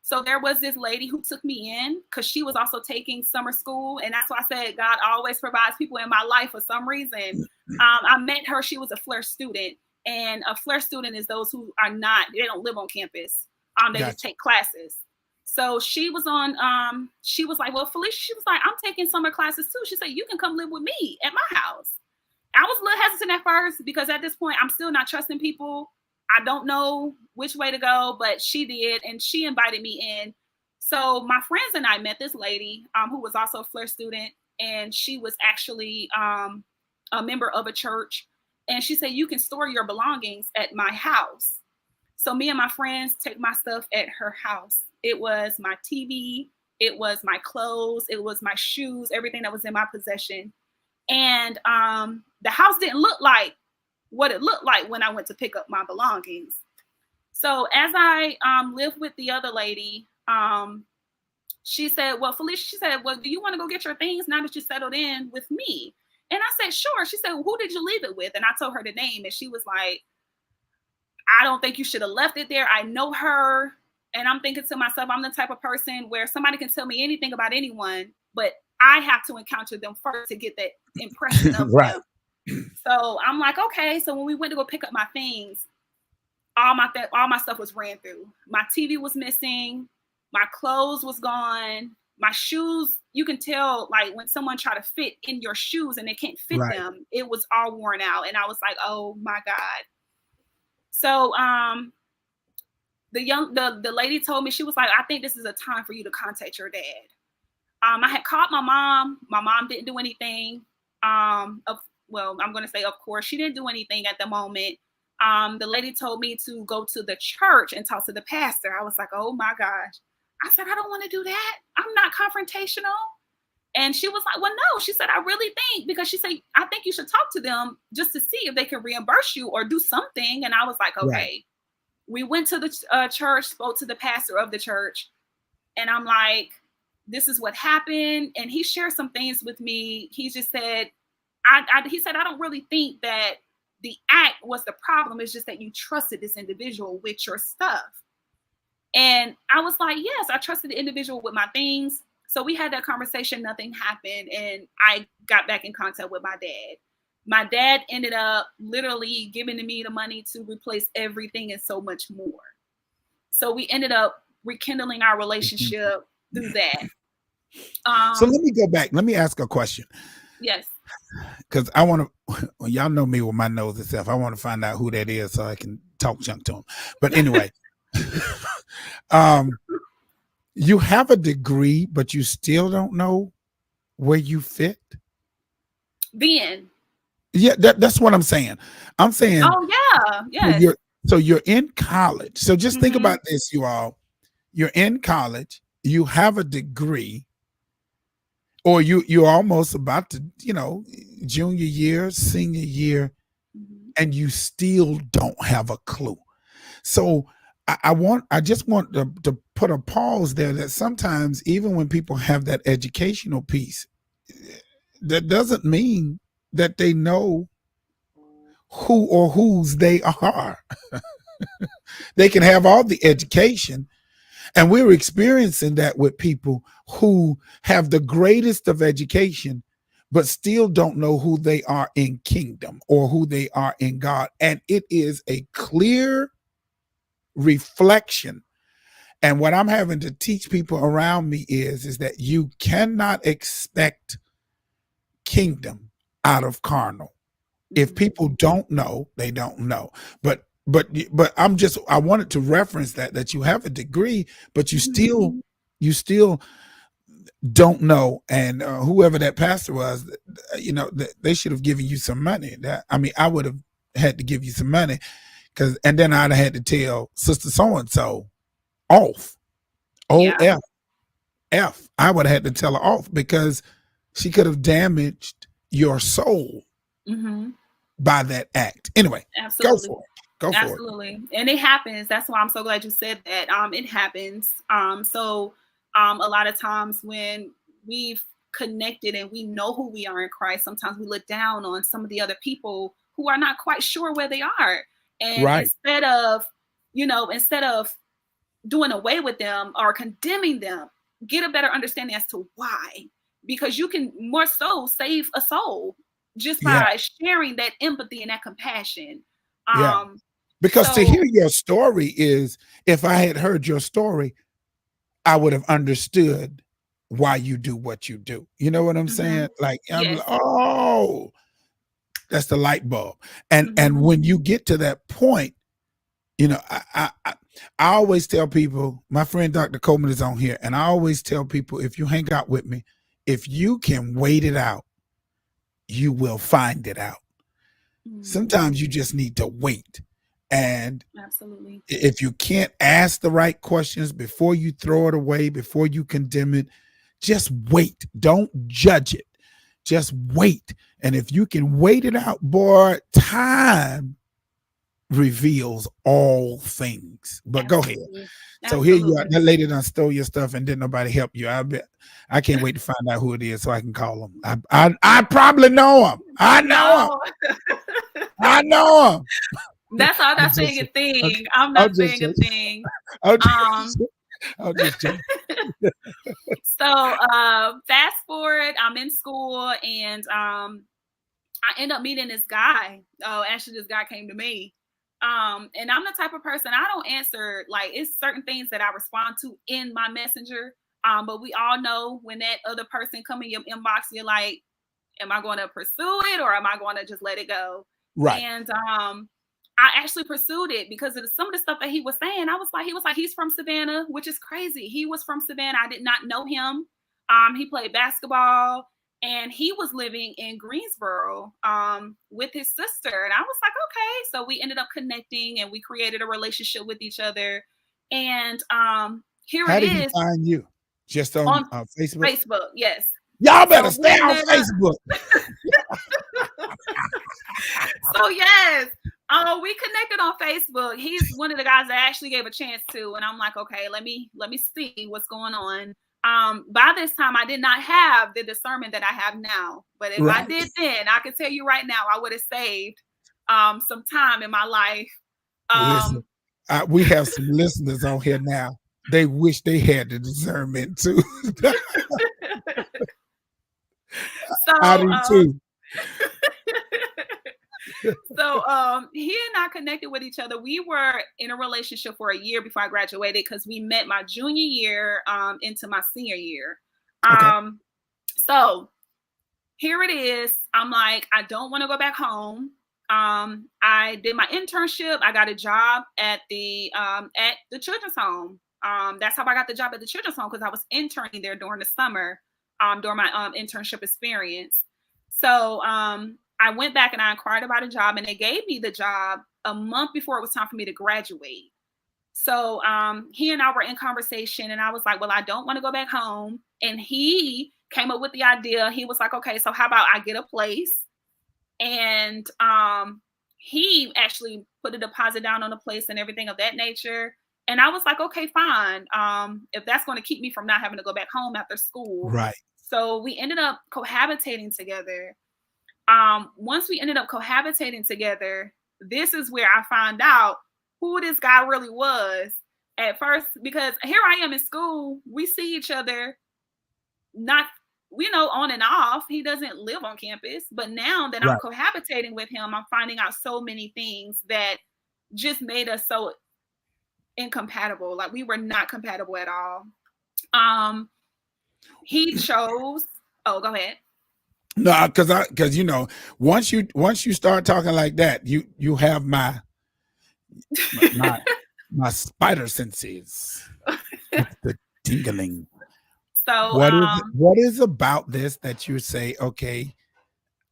So there was this lady who took me in because she was also taking summer school. And that's why I said God always provides people in my life for some reason. I met her. She was a FLIR student. And a FLIR student is those who are not, they don't live on campus. They just take classes. So she was on, she was like, well, Phylicia, she was like, I'm taking summer classes too. She said, you can come live with me at my house. I was a little hesitant at first because at this point, I'm still not trusting people. I don't know which way to go, but she did, and she invited me in. So my friends and I met this lady who was also a FLIR student, and she was actually a member of a church. And she said, you can store your belongings at my house. So me and my friends take my stuff at her house. It was my TV, it was my clothes, it was my shoes, everything that was in my possession. And the house didn't look like what it looked like when I went to pick up my belongings. So as I lived with the other lady, she said, well, Phylicia, she said, well, do you want to go get your things now that you settled in with me? And I said, sure. She said, well, who did you leave it with? And I told her the name, and she was like, I don't think you should have left it there. I know her. And I'm thinking to myself, I'm the type of person where somebody can tell me anything about anyone, but I have to encounter them first to get that impression of them. So I'm like, okay. So when we went to go pick up my things, all my stuff was ran through. My TV was missing. My clothes was gone. My shoes, you can tell, like when someone tried to fit in your shoes and they can't fit them, it was all worn out. And I was like, oh my God. So the lady told me, she was like, I think this is a time for you to contact your dad. I had called my mom. My mom didn't do anything. Well, I'm going to say, of course, she didn't do anything at the moment. The lady told me to go to the church and talk to the pastor. I was like, oh my gosh. I said, I don't want to do that. I'm not confrontational. And she was like, well, no, she said, I really think, because she said, I think you should talk to them just to see if they can reimburse you or do something. And I was like, Right. okay. We went to the church, spoke to the pastor of the church. And I'm like, this is what happened. And he shared some things with me. He just said, he said, I don't really think that the act was the problem. It's just that you trusted this individual with your stuff. And I was like, yes, I trusted the individual with my things. So we had that conversation. Nothing happened. And I got back in contact with my dad. My dad ended up literally giving me the money to replace everything and so much more. So we ended up rekindling our relationship through that. So let me go back. Let me ask a question. Yes. Because I want to, well, y'all know me with my nose itself. I want to find out who that is so I can talk junk to him. But anyway, you have a degree, but you still don't know where you fit. Then. Yeah, that's what I'm saying. I'm saying. Oh yeah, yes. So you're in college. So just think about this, you all. You're in college. You have a degree, or you're almost about to, junior year, senior year, and you still don't have a clue. So I just want to put a pause there, that sometimes even when people have that educational piece, that doesn't mean that they know who or whose they are. They can have all the education. And we're experiencing that with people who have the greatest of education, but still don't know who they are in kingdom or who they are in God. And it is a clear reflection. And what I'm having to teach people around me is that you cannot expect kingdom out of carnal. If people don't know, they don't know. But I wanted to reference that you have a degree, but you still don't know. And whoever that pastor was, they should have given you some money. I would have had to give you some money, and then I'd have had to tell Sister so and so off. F. I would have had to tell her off, because she could have damaged your soul by that act. Anyway, absolutely. Go for it. Absolutely. And it happens. That's why I'm so glad you said that. It happens. So a lot of times when we've connected and we know who we are in Christ, sometimes we look down on some of the other people who are not quite sure where they are. And instead of doing away with them or condemning them, get a better understanding as to why. Because you can more so save a soul just by sharing that empathy and that compassion. Because to hear your story is, if I had heard your story, I would have understood why you do what you do. You know what I'm saying? Like, I'm like, oh, that's the light bulb. And when you get to that point, I always tell people, my friend Dr. Coleman is on here, and I always tell people, if you hang out with me, if you can wait it out, you will find it out. Sometimes you just need to wait. And absolutely, if you can't ask the right questions before you throw it away, before you condemn it, just wait. Don't judge it. Just wait. And if you can wait it out, boy, time reveals all things. But absolutely. Go ahead. So here you are. That lady done stole your stuff and didn't nobody help you. I can't wait to find out who it is so I can call him. I probably know him. I know him. I know him. That's all. Not saying a thing. I'm not saying a thing. I'll just joke. So fast forward, I'm in school, and I end up meeting this guy. Oh, actually, this guy came to me. And I'm the type of person, I don't answer, like, it's certain things that I respond to in my messenger. But we all know when that other person come in your inbox, you're like, am I going to pursue it or am I going to just let it go? Right. And I actually pursued it because of some of the stuff that he was saying. He was like, he's from Savannah, which is crazy. He was from Savannah. I did not know him. He played basketball. And he was living in Greensboro with his sister. And I was like, okay. So we ended up connecting and we created a relationship with each other. And How did he find you? Just on Facebook? Facebook, yes. Y'all better So stay we on met up. Facebook. So yes, we connected on Facebook. He's one of the guys that I actually gave a chance to, and I'm like, okay, let me see what's going on. By this time, I did not have the discernment that I have now. But if I Right. did then, I can tell you right now, I would have saved some time in my life. Listen, we have some listeners on here now. They wish they had the discernment too. So I do too. So he and I connected with each other. We were in a relationship for a year before I graduated because we met my junior year into my senior year. Okay. So here it is. I'm like, I don't want to go back home. I did my internship. I got a job at the children's home. That's how I got the job at the children's home, because I was interning there during the summer, during my internship experience. So I went back and I inquired about a job, and they gave me the job a month before it was time for me to graduate. So he and I were in conversation, and I was like, well, I don't want to go back home. And he came up with the idea. He was like, okay, so how about I get a place? And he actually put a deposit down on the place and everything of that nature. And I was like, okay, fine. If that's going to keep me from not having to go back home after school. Right. So we ended up cohabitating together. Once we ended up cohabitating together, this is where I found out who this guy really was at first, because here I am in school. We see each other not, on and off. He doesn't live on campus, but now that I'm cohabitating with him, I'm finding out so many things that just made us so incompatible. Like, we were not compatible at all. He chose. Oh, go ahead. No, because once you start talking like that, you have my spider senses. It's the tingling. So what is about this that you say, okay,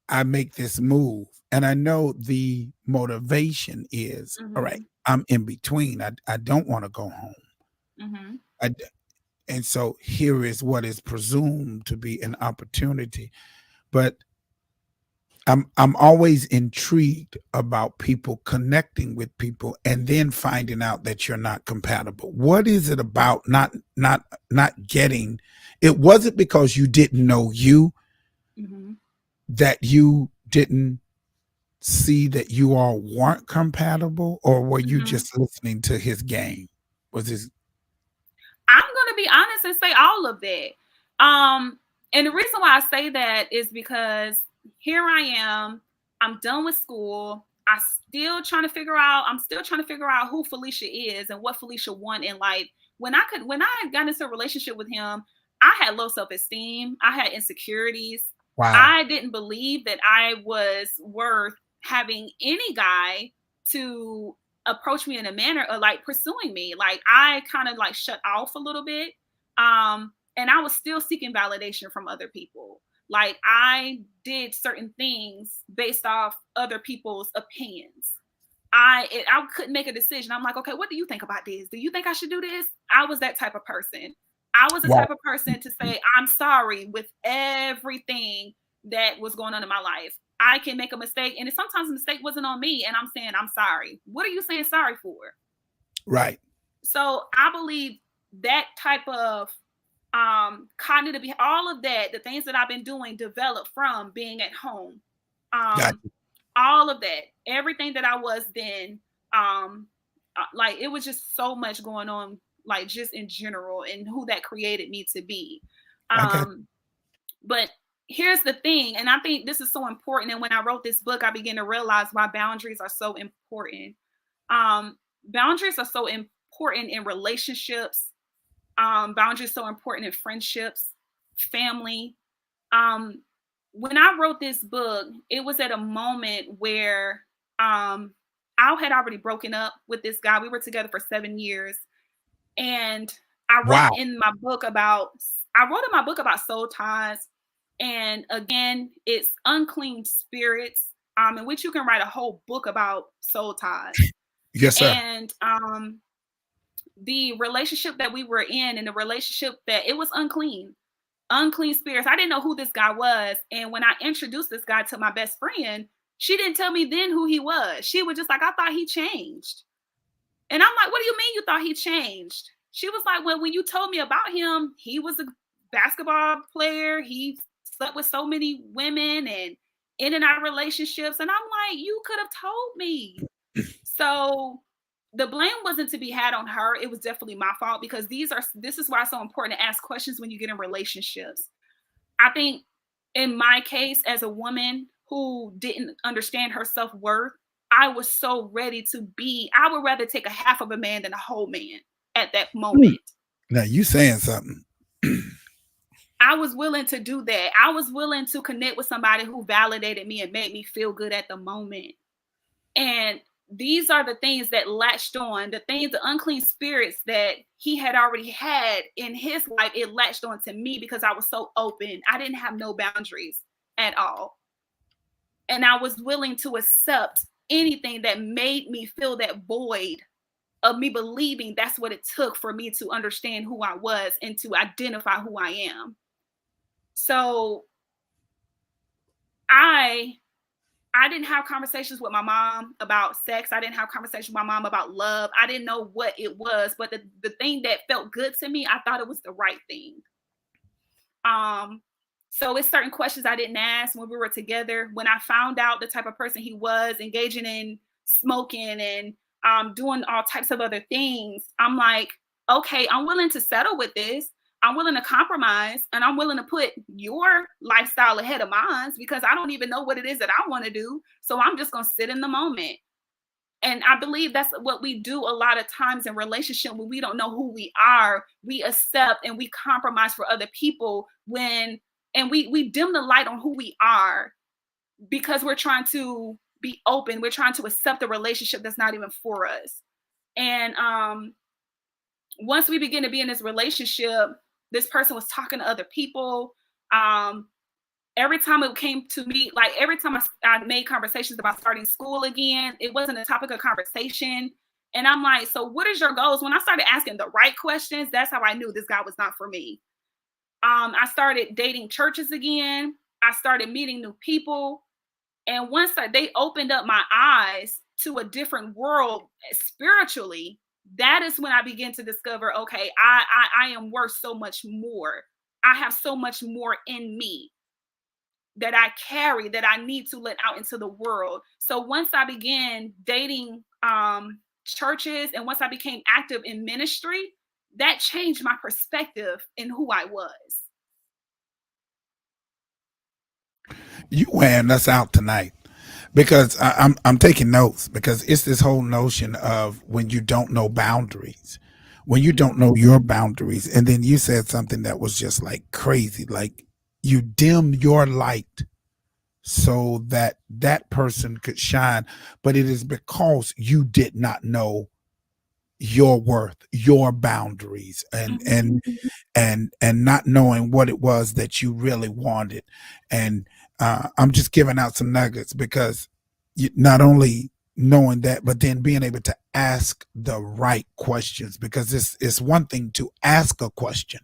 I make this move, and I know the motivation is all right. I'm in between. I don't want to go home. And so here is what is presumed to be an opportunity, but I'm always intrigued about people connecting with people and then finding out that you're not compatible. What is it about not getting? It wasn't because you didn't know you, that you didn't see that you all weren't compatible, or were you just listening to his game? Was his? I'm going to be honest and say all of that. And the reason why I say that is because here I am. I'm done with school. I'm still trying to figure out who Phylicia is and what Phylicia want in life. When I got into a relationship with him, I had low self-esteem. I had insecurities. Wow. I didn't believe that I was worth having any guy to approach me in a manner of like pursuing me. Like, I kind of like shut off a little bit. And I was still seeking validation from other people. Like, I did certain things based off other people's opinions. I couldn't make a decision. I'm like, okay, what do you think about this? Do you think I should do this? I was that type of person. I was the type of person to say, I'm sorry with everything that was going on in my life. I can make a mistake, and sometimes the mistake wasn't on me, and I'm saying, I'm sorry. What are you saying sorry for? Right. So I believe that type of cognitive, all of that, the things that I've been doing developed from being at home. All of that, everything that I was then, like, it was just so much going on, like, just in general, and who that created me to be. But here's the thing, and I think this is so important. And when I wrote this book, I began to realize why boundaries are so important. Boundaries are so important in relationships. Boundaries are so important in friendships, family. When I wrote this book, it was at a moment where I had already broken up with this guy. We were together for 7 years. And I wrote in my book about soul ties. And again, it's unclean spirits, in which you can write a whole book about soul ties. Yes, sir. And the relationship that we were in, and the relationship that it was unclean. unclean spirits. I didn't know who this guy was. And when I introduced this guy to my best friend, she didn't tell me then who he was. She was just like, I thought he changed. And I'm like, what do you mean you thought he changed? She was like, well, when you told me about him, he was a basketball player. He slept with so many women and in and out of relationships. And I'm like, you could have told me. So the blame wasn't to be had on her. It was definitely my fault, because this is why it's so important to ask questions when you get in relationships. I think in my case, as a woman who didn't understand her self-worth, I was so ready to be, I would rather take a half of a man than a whole man at that moment. Now you saying something. I was willing to do that. I was willing to connect with somebody who validated me and made me feel good at the moment. And these are the things that latched on, the unclean spirits that he had already had in his life. It latched on to me because I was so open. I didn't have no boundaries at all. And I was willing to accept anything that made me feel that void of me believing that's what it took for me to understand who I was and to identify who I am. So I didn't have conversations with my mom about sex. I didn't have conversations with my mom about love. I didn't know what it was, but the thing that felt good to me, I thought it was the right thing. So it's certain questions I didn't ask when we were together. When I found out the type of person he was, engaging in smoking and doing all types of other things, I'm like, okay, I'm willing to settle with this. I'm willing to compromise, and I'm willing to put your lifestyle ahead of mine, because I don't even know what it is that I want to do. So I'm just going to sit in the moment. And I believe that's what we do a lot of times in relationship. When we don't know who we are, we accept and we compromise for other people and we dim the light on who we are, because we're trying to be open. We're trying to accept a relationship that's not even for us. And once we begin to be in this relationship, this person was talking to other people. Every time it came to me, like every time I made conversations about starting school again, it wasn't a topic of conversation. And I'm like, so what is your goals? When I started asking the right questions, that's how I knew this guy was not for me. I started dating churches again. I started meeting new people. And once they opened up my eyes to a different world spiritually, that is when I began to discover, okay, I am worth so much more. I have so much more in me that I carry, that I need to let out into the world. So once I began dating churches, and once I became active in ministry, that changed my perspective in who I was. You wearing us out tonight, because I'm taking notes, because it's this whole notion of when you don't know boundaries, when you don't know your boundaries. And then you said something that was just like crazy, like you dim your light so that that person could shine, but it is because you did not know your worth, your boundaries, and not knowing what it was that you really wanted. And I'm just giving out some nuggets, because not only knowing that, but then being able to ask the right questions, because it's one thing to ask a question.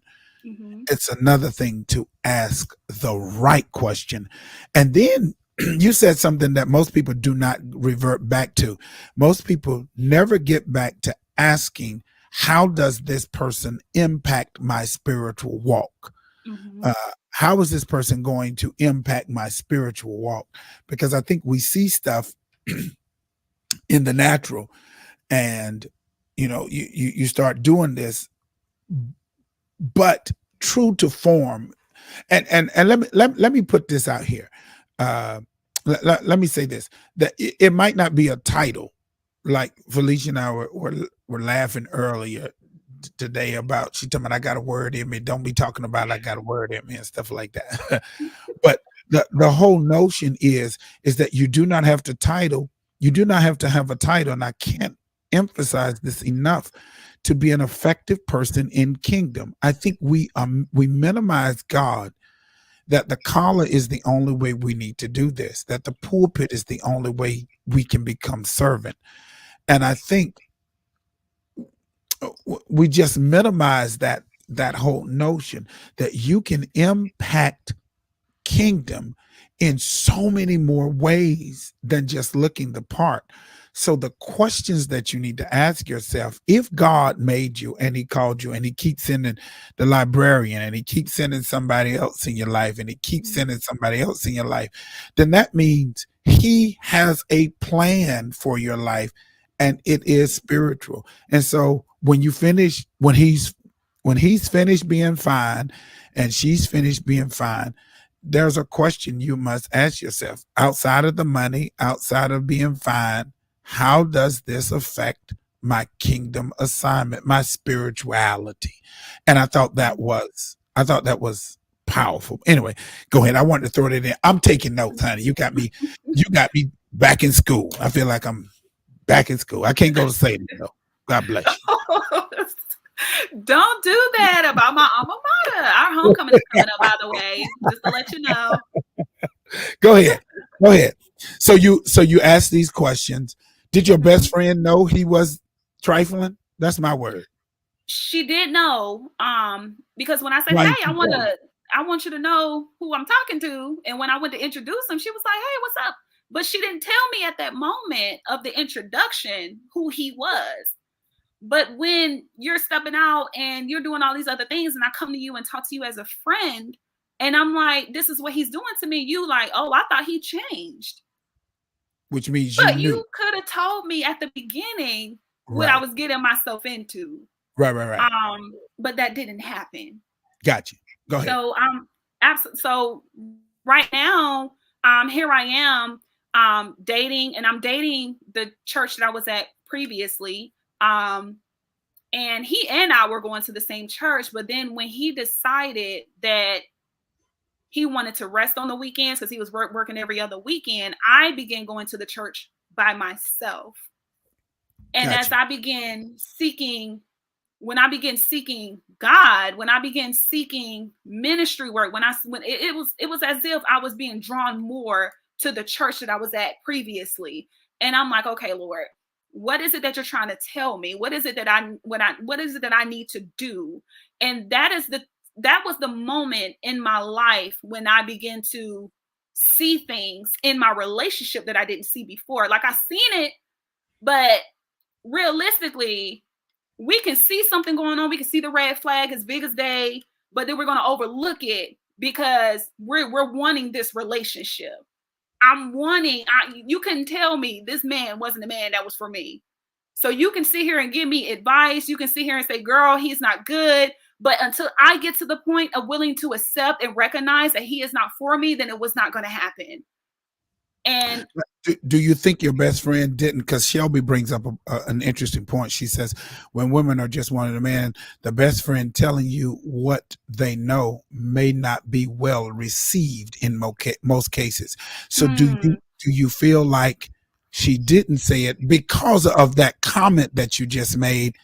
It's another thing to ask the right question. And then you said something that most people do not revert back to. Most people never get back to asking, how does this person impact my spiritual walk? How is this person going to impact my spiritual walk? Because I think we see stuff in the natural, and you start doing this, but true to form. And let me put this out here. Let me say this, that it might not be a title. Like Phylicia and I were laughing earlier today about, she told me, I got a word in me. Don't be talking about I got a word in me and stuff like that. But the whole notion is that you do not have to title. You do not have to have a title. And I can't emphasize this enough. To be an effective person in kingdom, I think we minimize God, that the collar is the only way we need to do this, that the pulpit is the only way we can become servant. And I think we just minimize that that whole notion that you can impact kingdom in so many more ways than just looking the part. So the questions that you need to ask yourself, if God made you and he called you and he keeps sending the librarian and he keeps sending somebody else in your life and he keeps sending somebody else in your life, then that means he has a plan for your life and it is spiritual. And so when you finish, when he's finished being fine and she's finished being fine, there's a question you must ask yourself outside of the money, outside of being fine. How does this affect my kingdom assignment, my spirituality? And I thought that was powerful. Anyway, go ahead. I wanted to throw that in. I'm taking notes, honey. You got me back in school. I feel like I'm back in school. I can't go to Satan though. God bless Don't do that about my alma mater. Our homecoming is coming up, by the way, just to let you know. Go ahead. Go ahead. So you asked these questions. Did your best friend know he was trifling? That's my word. She did know. Because when I said, Why "Hey, didn't you tell her? I want you to know who I'm talking to," and when I went to introduce him, she was like, "Hey, what's up?" But she didn't tell me at that moment of the introduction who he was. But when you're stepping out and you're doing all these other things, and I come to you and talk to you as a friend, and I'm like, "This is what he's doing to me," you like, "Oh, I thought he changed." Which means you But knew. you could have told me at the beginning what I Right. was getting myself into. Right. But that didn't happen. Got you. Go ahead. So so right now, here I am dating, and I'm dating the church that I was at previously. And he and I were going to the same church, but then when he decided that he wanted to rest on the weekends because he was working every other weekend, I began going to the church by myself. And Got as you. I began seeking, when I began seeking God, when I began seeking ministry work, when it was as if I was being drawn more to the church that I was at previously. And I'm like, okay, Lord, what is it that you're trying to tell me? What is it that what is it that I need to do? And that was the moment in my life when I began to see things in my relationship that I didn't see before. Like I seen it, but realistically, we can see something going on. We can see the red flag as big as day, but then we're going to overlook it because we're wanting this relationship. You couldn't tell me this man wasn't a man that was for me. So you can sit here and give me advice. You can sit here and say, girl, he's not good. But until I get to the point of willing to accept and recognize that he is not for me, then it was not going to happen. And Do you think your best friend didn't? Because Shelby brings up an interesting point. She says, when women are just wanting a man, the best friend telling you what they know may not be well received in most cases. So do you feel like she didn't say it because of that comment that you just made?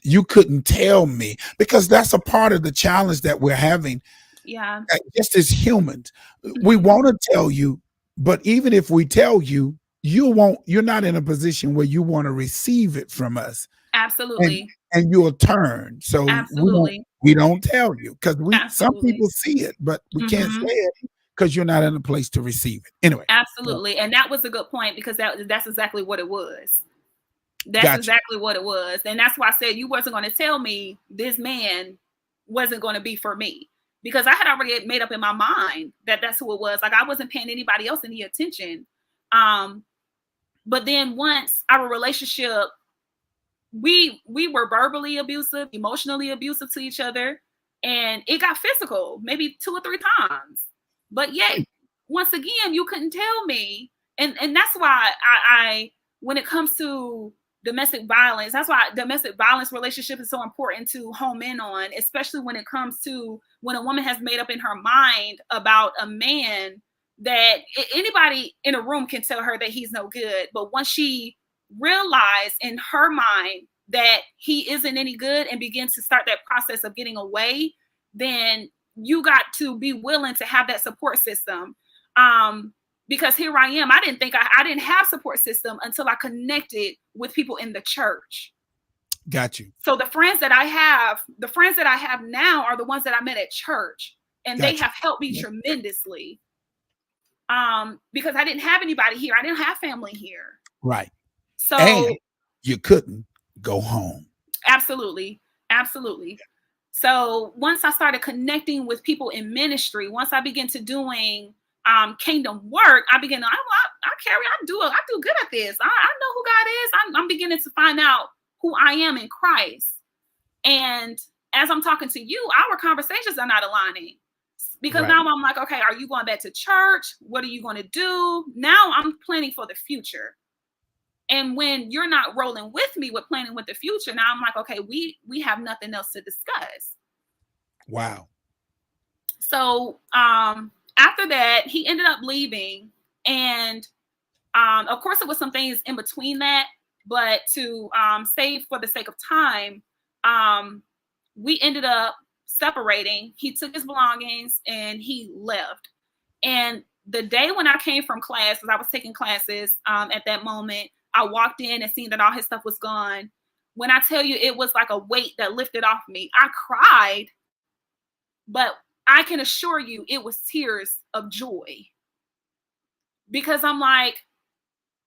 You couldn't tell me, because that's a part of the challenge that we're having. Yeah. Just as humans, we want to tell you, but even if we tell you, you're not in a position where you want to receive it from us. Absolutely. And you'll turn. So Absolutely. we don't tell you because some Absolutely. people see it, but we can't say it because you're not in a place to receive it. Anyway. Absolutely. And that was a good point, because that's exactly what it was. That's Gotcha. exactly what it was. And that's why I said you wasn't going to tell me this man wasn't going to be for me, because I had already made up in my mind that that's who it was. Like I wasn't paying anybody else any attention. But then once our relationship, we were verbally abusive, emotionally abusive to each other, and it got physical maybe 2 or 3 times. But yet, once again, you couldn't tell me. And that's why I when it comes to domestic violence, that's why domestic violence relationship is so important to home in on, especially when it comes to when a woman has made up in her mind about a man that anybody in a room can tell her that he's no good. But once she realized in her mind that he isn't any good and begins to start that process of getting away, then you got to be willing to have that support system. Because here I am. I didn't think I didn't have support system until I connected with people in the church. Got you. So the friends that I have now are the ones that I met at church, and they Got you. have helped me tremendously. Because I didn't have anybody here. I didn't have family here. Right. So and you couldn't go home. Absolutely. Absolutely. So once I started connecting with people in ministry, once I began to doing kingdom work, I began to, I do good at this. I know who God is. I'm beginning to find out who I am in Christ. And as I'm talking to you, our conversations are not aligning. Because Right. now I'm like, okay, are you going back to church? What are you going to do? Now I'm planning for the future. And when you're not rolling with me with planning with the future, now I'm like, okay, we have nothing else to discuss. Wow. So after that, he ended up leaving. And of course, it was some things in between that. But to save for the sake of time, we ended up separating. He took his belongings and he left. And the day when I came from class, because I was taking classes at that moment, I walked in and seen that all his stuff was gone. When I tell you, it was like a weight that lifted off me. I cried, but I can assure you it was tears of joy. Because I'm like,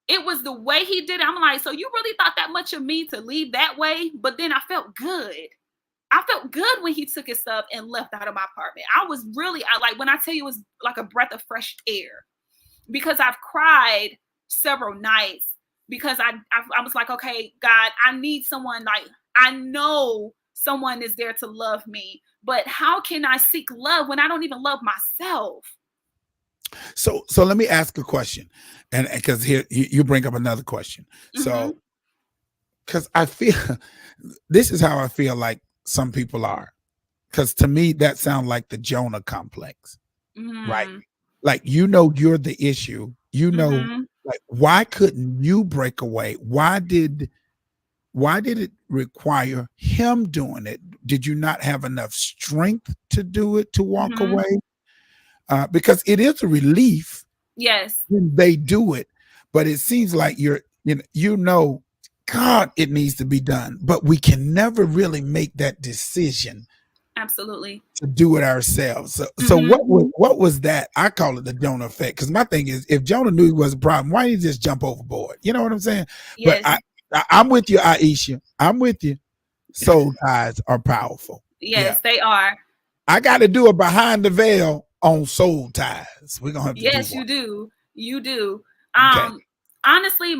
it was the way he did it. I'm like, so you really thought that much of me to leave that way? But then I felt good. I felt good when he took his stuff and left out of my apartment. I was really, when I tell you, it was like a breath of fresh air, because I've cried several nights because I was like, okay, God, I need someone, like, I know someone is there to love me, but how can I seek love when I don't even love myself? So let me ask a question, and because here you bring up another question. So, because I feel this is how I feel like some people are, because to me that sounds like the Jonah complex, right? Like, you're the issue. Like, why couldn't you break away? Why did it require him doing it? Did you not have enough strength to do it, to walk away? Because it is a relief, yes, when they do it, but it seems like God, it needs to be done, but we can never really make that decision. Absolutely. To do it ourselves. So what was that? I call it the Jonah effect, because my thing is, if Jonah knew he was a problem, why didn't he just jump overboard? You know what I'm saying? Yes. But I'm with you, Aisha. I'm with you. Soul ties are powerful. Yes, they are. I got to do a behind the veil on soul ties. We're gonna have to do one. Yes, you do. You do. Okay. Honestly,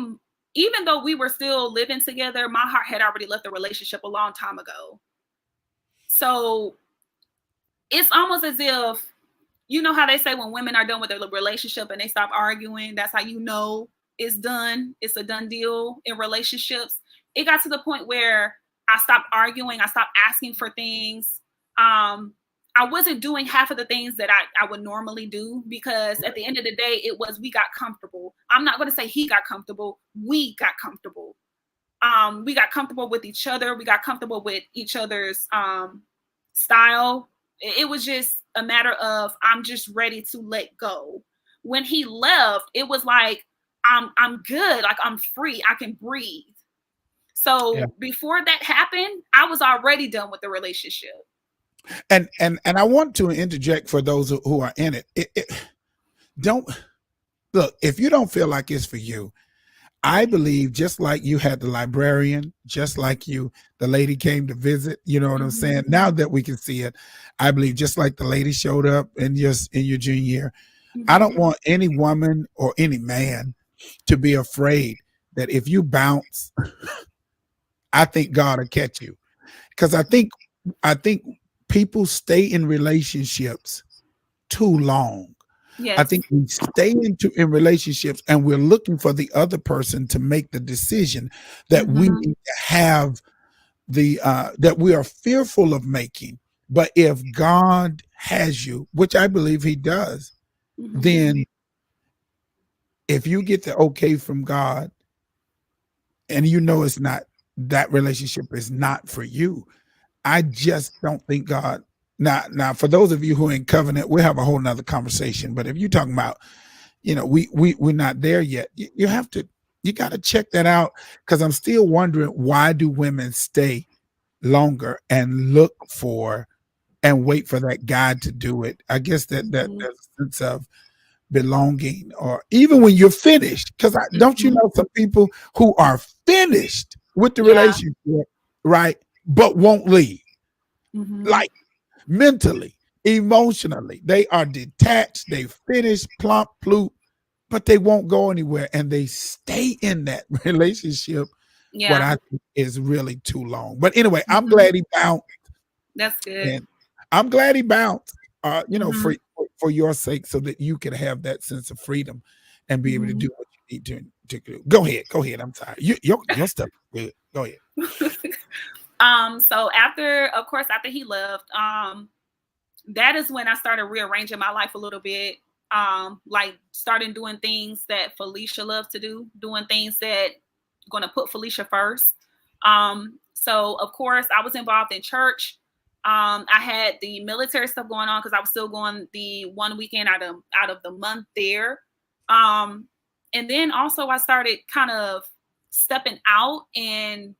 even though we were still living together, my heart had already left the relationship a long time ago. So it's almost as if, you know how they say when women are done with their relationship and they stop arguing, that's how you know it's done. It's a done deal in relationships. It got to the point where I stopped arguing. I stopped asking for things. I wasn't doing half of the things that I would normally do, because at the end of the day, we got comfortable. I'm not going to say he got comfortable. We got comfortable. We got comfortable with each other. We got comfortable with each other's style. It was just a matter of, I'm just ready to let go. When he left, it was like, I'm good. Like, I'm free. I can breathe. So before that happened, I was already done with the relationship. And I want to interject for those who are in it. Don't look, if you don't feel like it's for you, I believe, just like you had the librarian, just like the lady came to visit, you know what I'm saying? Now that we can see it, I believe, just like the lady showed up in your junior year, I don't want any woman or any man to be afraid that if you bounce, I think God will catch you. Because I think people stay in relationships too long. Yes. I think we stay in relationships and we're looking for the other person to make the decision that we need to have that we are fearful of making. But if God has you, which I believe he does, then if you get the okay from God and it's not, that relationship is not for you, I just don't think God. Now, for those of you who are in covenant, we'll have a whole nother conversation. But if you're talking about, we're not there yet, you have to You got to check that out, because I'm still wondering, why do women stay longer and look for and wait for that guy to do it? I guess that Mhm. there's a sense of belonging, or even when you're finished, because don't you Mhm. know some people who are finished with the Yeah. relationship, right, but won't leave, Mhm. like mentally, emotionally, they are detached, they finish plump ploop, but they won't go anywhere, and they stay in that relationship, what Yeah. I think is really too long. But anyway, I'm Mhm. glad he bounced, That's good. and I'm glad he bounced, Mhm. for your sake, so that you can have that sense of freedom and be able to do Mhm. what you need to do. Go ahead, go ahead. I'm sorry. Your stuff is good. Go ahead. So after, of course, after he left, that is when I started rearranging my life a little bit. Like starting doing things that Phylicia loves to do, doing things that going to put Phylicia first. So of course I was involved in church. I had the military stuff going on because I was still going the one weekend out of the month there. Um, and then also I started kind of stepping out and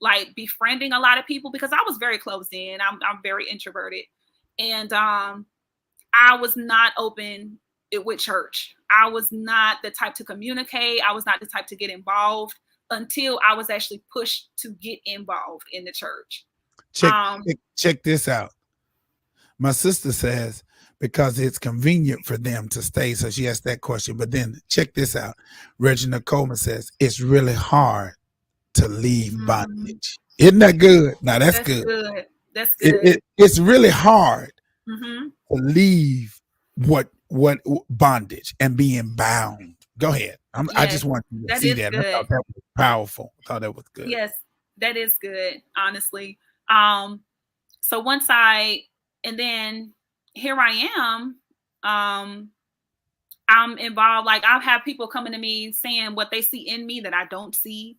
like befriending a lot of people because I was very closed in. I'm very introverted, and I was not open with church. I was not the type to communicate. I was not the type to get involved until I was actually pushed to get involved in the church. Check Um, check this out. My sister says, because it's convenient for them to stay. So she asked that question. But then check this out. Regina Coleman says, it's really hard to leave mm, bondage. Isn't that good? Now that's that's good. good. That's good. It's really hard Hmm. to leave what bondage and being bound. Go ahead. I Yes, just want you to that see is that. I good. thought that was powerful. I thought that was good. Yes, that is good. Honestly. Um, so once I and then here I am. Um, I'm involved. Like I've had people coming to me saying what they see in me that I don't see.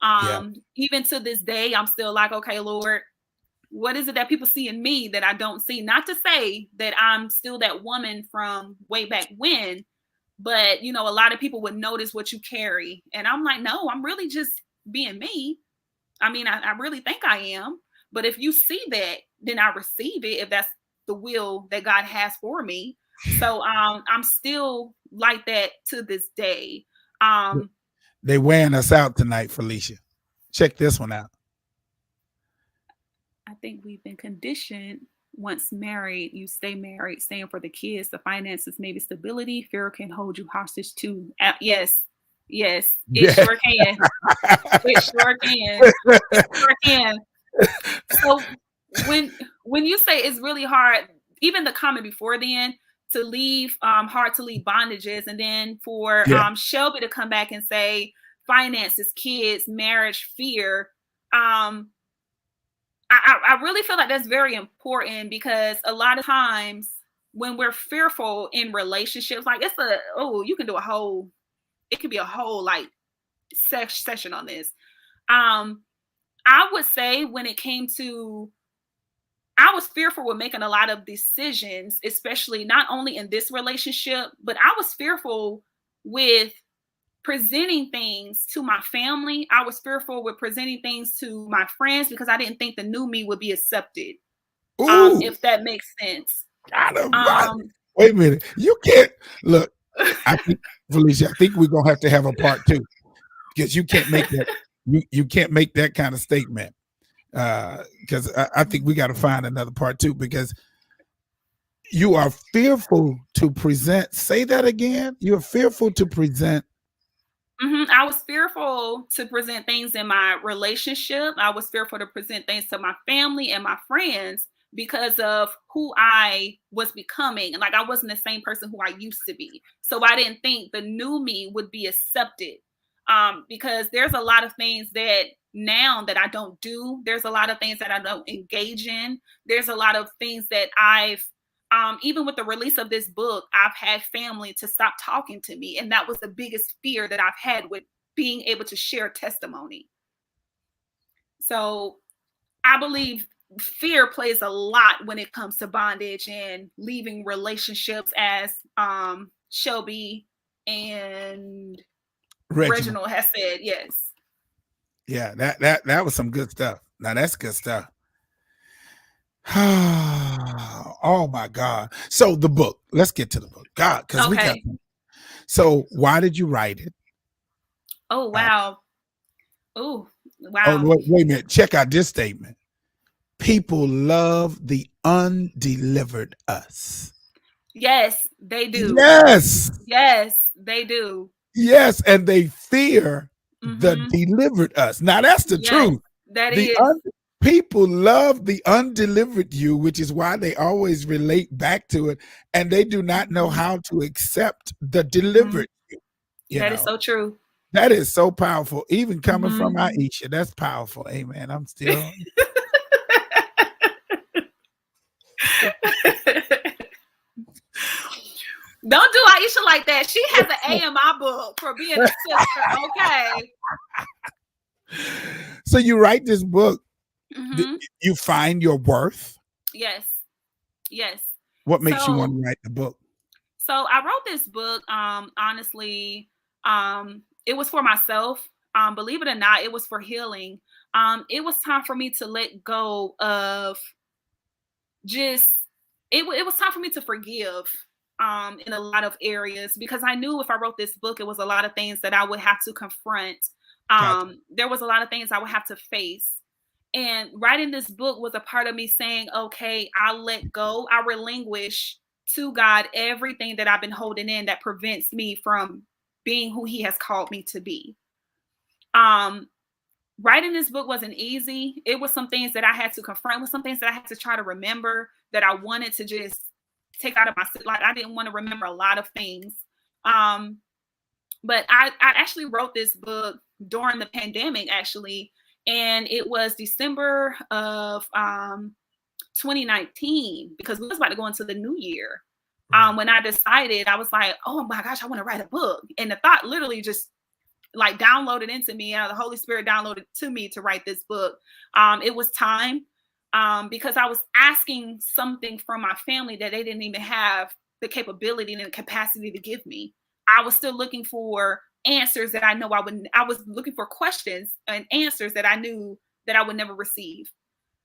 Yeah. Even to this day, I'm still like, okay, Lord, what is it that people see in me that I don't see? Not to say that I'm still that woman from way back when, but a lot of people would notice what you carry. And I'm like, no, I'm really just being me. I mean, I really think I am. But if you see that, then I receive it if that's the will that God has for me. So I'm still like that to this day. Um, They wearing us out tonight, Phylicia. Check this one out. I think we've been conditioned once married, you stay married, staying for the kids, the finances, maybe stability. Fear can hold you hostage too. Yes, yes, it Yeah. sure can. It sure can. It sure can. So when you say it's really hard, even the comment before then to leave, hard to leave bondages, and then for Yeah. Shelby to come back and say finances, kids, marriage, fear. Um, I really feel like that's very important because a lot of times when we're fearful in relationships, like you can do it could be a whole like session on this. Um, I would say when it came to, I was fearful with making a lot of decisions, especially not only in this relationship, but I was fearful with presenting things to my family. I was fearful with presenting things to my friends because I didn't think the new me would be accepted. Ooh, If that makes sense. God Almighty. Um, Wait a minute. You can't look. I think, Phylicia, I think we're gonna have to have a part two, because you can't make that. You can't make that kind of statement. Because I think we got to find another part two, because you are fearful to present. Say that again. You're fearful to present. I was fearful to present things in my relationship. I was fearful to present things to my family and my friends because of who I was becoming. Like I wasn't the same person who I used to be. So I didn't think the new me would be accepted. Because there's a lot of things that now that I don't do. There's a lot of things that I don't engage in. There's a lot of things that I've even with the release of this book, I've had family to stop talking to me. And that was the biggest fear that I've had with being able to share testimony. So I believe fear plays a lot when it comes to bondage and leaving relationships, as Shelby and Reginald. Reginald has said. Yes. Yeah, that was some good stuff. Now that's good stuff. Oh my God. So the book. Let's get to the book. God, because we got. Okay. So why did you write it? Oh Uh, wow. Oh oh, wow. wait a minute. Check out this statement. People love the undelivered us. Yes, they do. Yes. Yes, they do. Yes. And they fear the Mm-hmm. delivered us. Now that's the Yes, truth. that The is. people love the undelivered you, which is why they always relate back to it. And they do not know Mhm. how to accept the Mhm. delivered you. You That is know, so true. that is so powerful. Even coming from Mhm. Aisha, that's powerful. Amen. I'm still. Don't do Aisha like that. She has an A in my book for being a sister. Okay. So you write this book. Hmm. You find your worth. Yes. Yes. What makes you want So to write the book? I wrote this book. Honestly, it was for myself. Believe it or not, it was for healing. It was time for me to let go of just it was time for me to forgive in a lot of areas, because I knew if I wrote this book, it was a lot of things that I would have to confront. Gotcha. There was a lot of things I would have to face. And writing this book was a part of me saying, okay, I let go, I relinquish to God everything that I've been holding in that prevents me from being who He has called me to be. Um, Writing this book wasn't easy. It was some things that I had to confront, with some things that I had to try to remember, that I wanted to just take out of my, like, I didn't want to remember a lot of things. Um, but I actually wrote this book during the pandemic, actually, and it was December of 2019, because we was about to go into the new year. When I decided, I was like, oh my gosh, I want to write a book. And the thought literally just like downloaded into me. The Holy Spirit downloaded to me to write this book. It was time, because I was asking something from my family that they didn't even have the capability and the capacity to give me. I was still looking for answers that I know I was looking for questions and answers that I knew that I would never receive.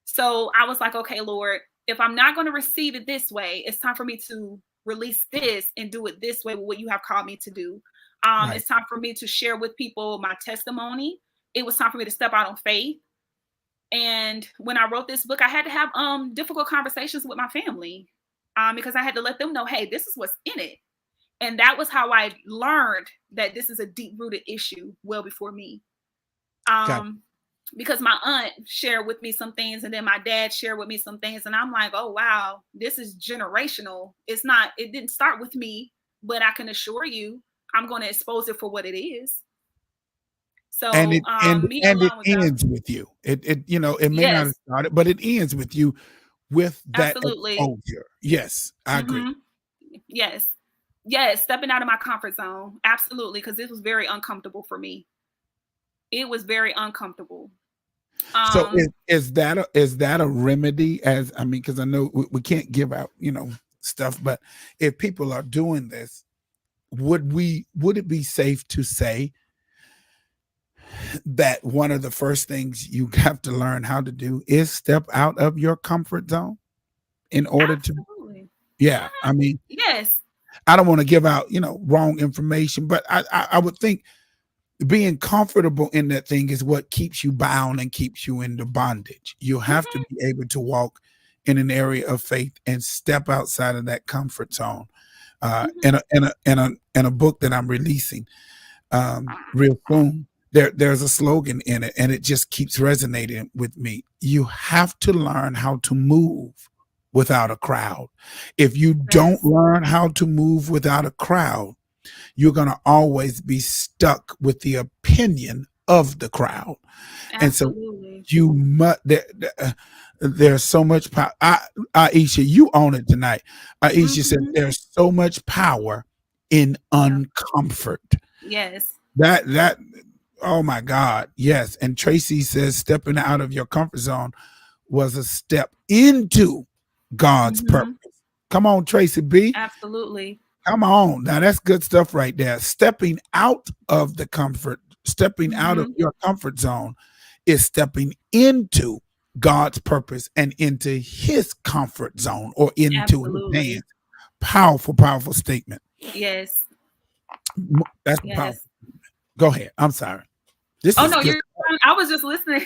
So I was like, okay, Lord, if I'm not going to receive it this way, it's time for me to release this and do it this way with what you have called me to do. Right. It's time for me to share with people my testimony. It was time for me to step out on faith. And when I wrote this book, I had to have difficult conversations with my family, because I had to let them know, hey, this is what's in it. And that was how I learned that this is a deep-rooted issue well before me. Gotcha. Because my aunt shared with me some things, and then my dad shared with me some things, and I'm like, oh wow, this is generational. It didn't start with me, but I can assure you I'm going to expose it for what it is. And So it and me and it along with God. ends with you. It may not Yes, have started, but it ends with you with that absolutely. exposure. Yes, I agree. Hmm. Yes, yes, stepping out of my comfort zone, absolutely, because this was very uncomfortable for me. It was very uncomfortable. So um is that a remedy? As I mean, because I know we can't give out stuff, but if people are doing this, would it be safe to say that one of the first things you have to learn how to do is step out of your comfort zone in order to, Absolutely. yeah, Mhm. I mean, Yes. I don't want to give out wrong information, but I would think being comfortable in that thing is what keeps you bound and keeps you in the bondage. You have to Mhm. be able to walk in an area of faith and step outside of that comfort zone. Mhm. In a book that I'm releasing real soon, there's a slogan in it, and it just keeps resonating with me. You have to learn how to move without a crowd. If you don't Yes. learn how to move without a crowd, you're going to always be stuck with the opinion of the crowd. And so Absolutely. you must, there's so much power. Aisha, you own it tonight. Aisha said Mhm. there's so much power in Yeah. uncomfort. Yes. That oh my God, yes. And Tracy says stepping out of your comfort zone was a step into God's purpose. Mhm. Come on, Tracy B. Absolutely. Come on. Now that's good stuff right there. Stepping out of the stepping out of Hmm. your comfort zone is stepping into God's purpose and into his comfort zone or into his hands. Absolutely. Powerful, powerful statement. Yes. That's powerful. Yes. Go ahead. I'm sorry. This Oh is no, good. you're fine. I was just listening.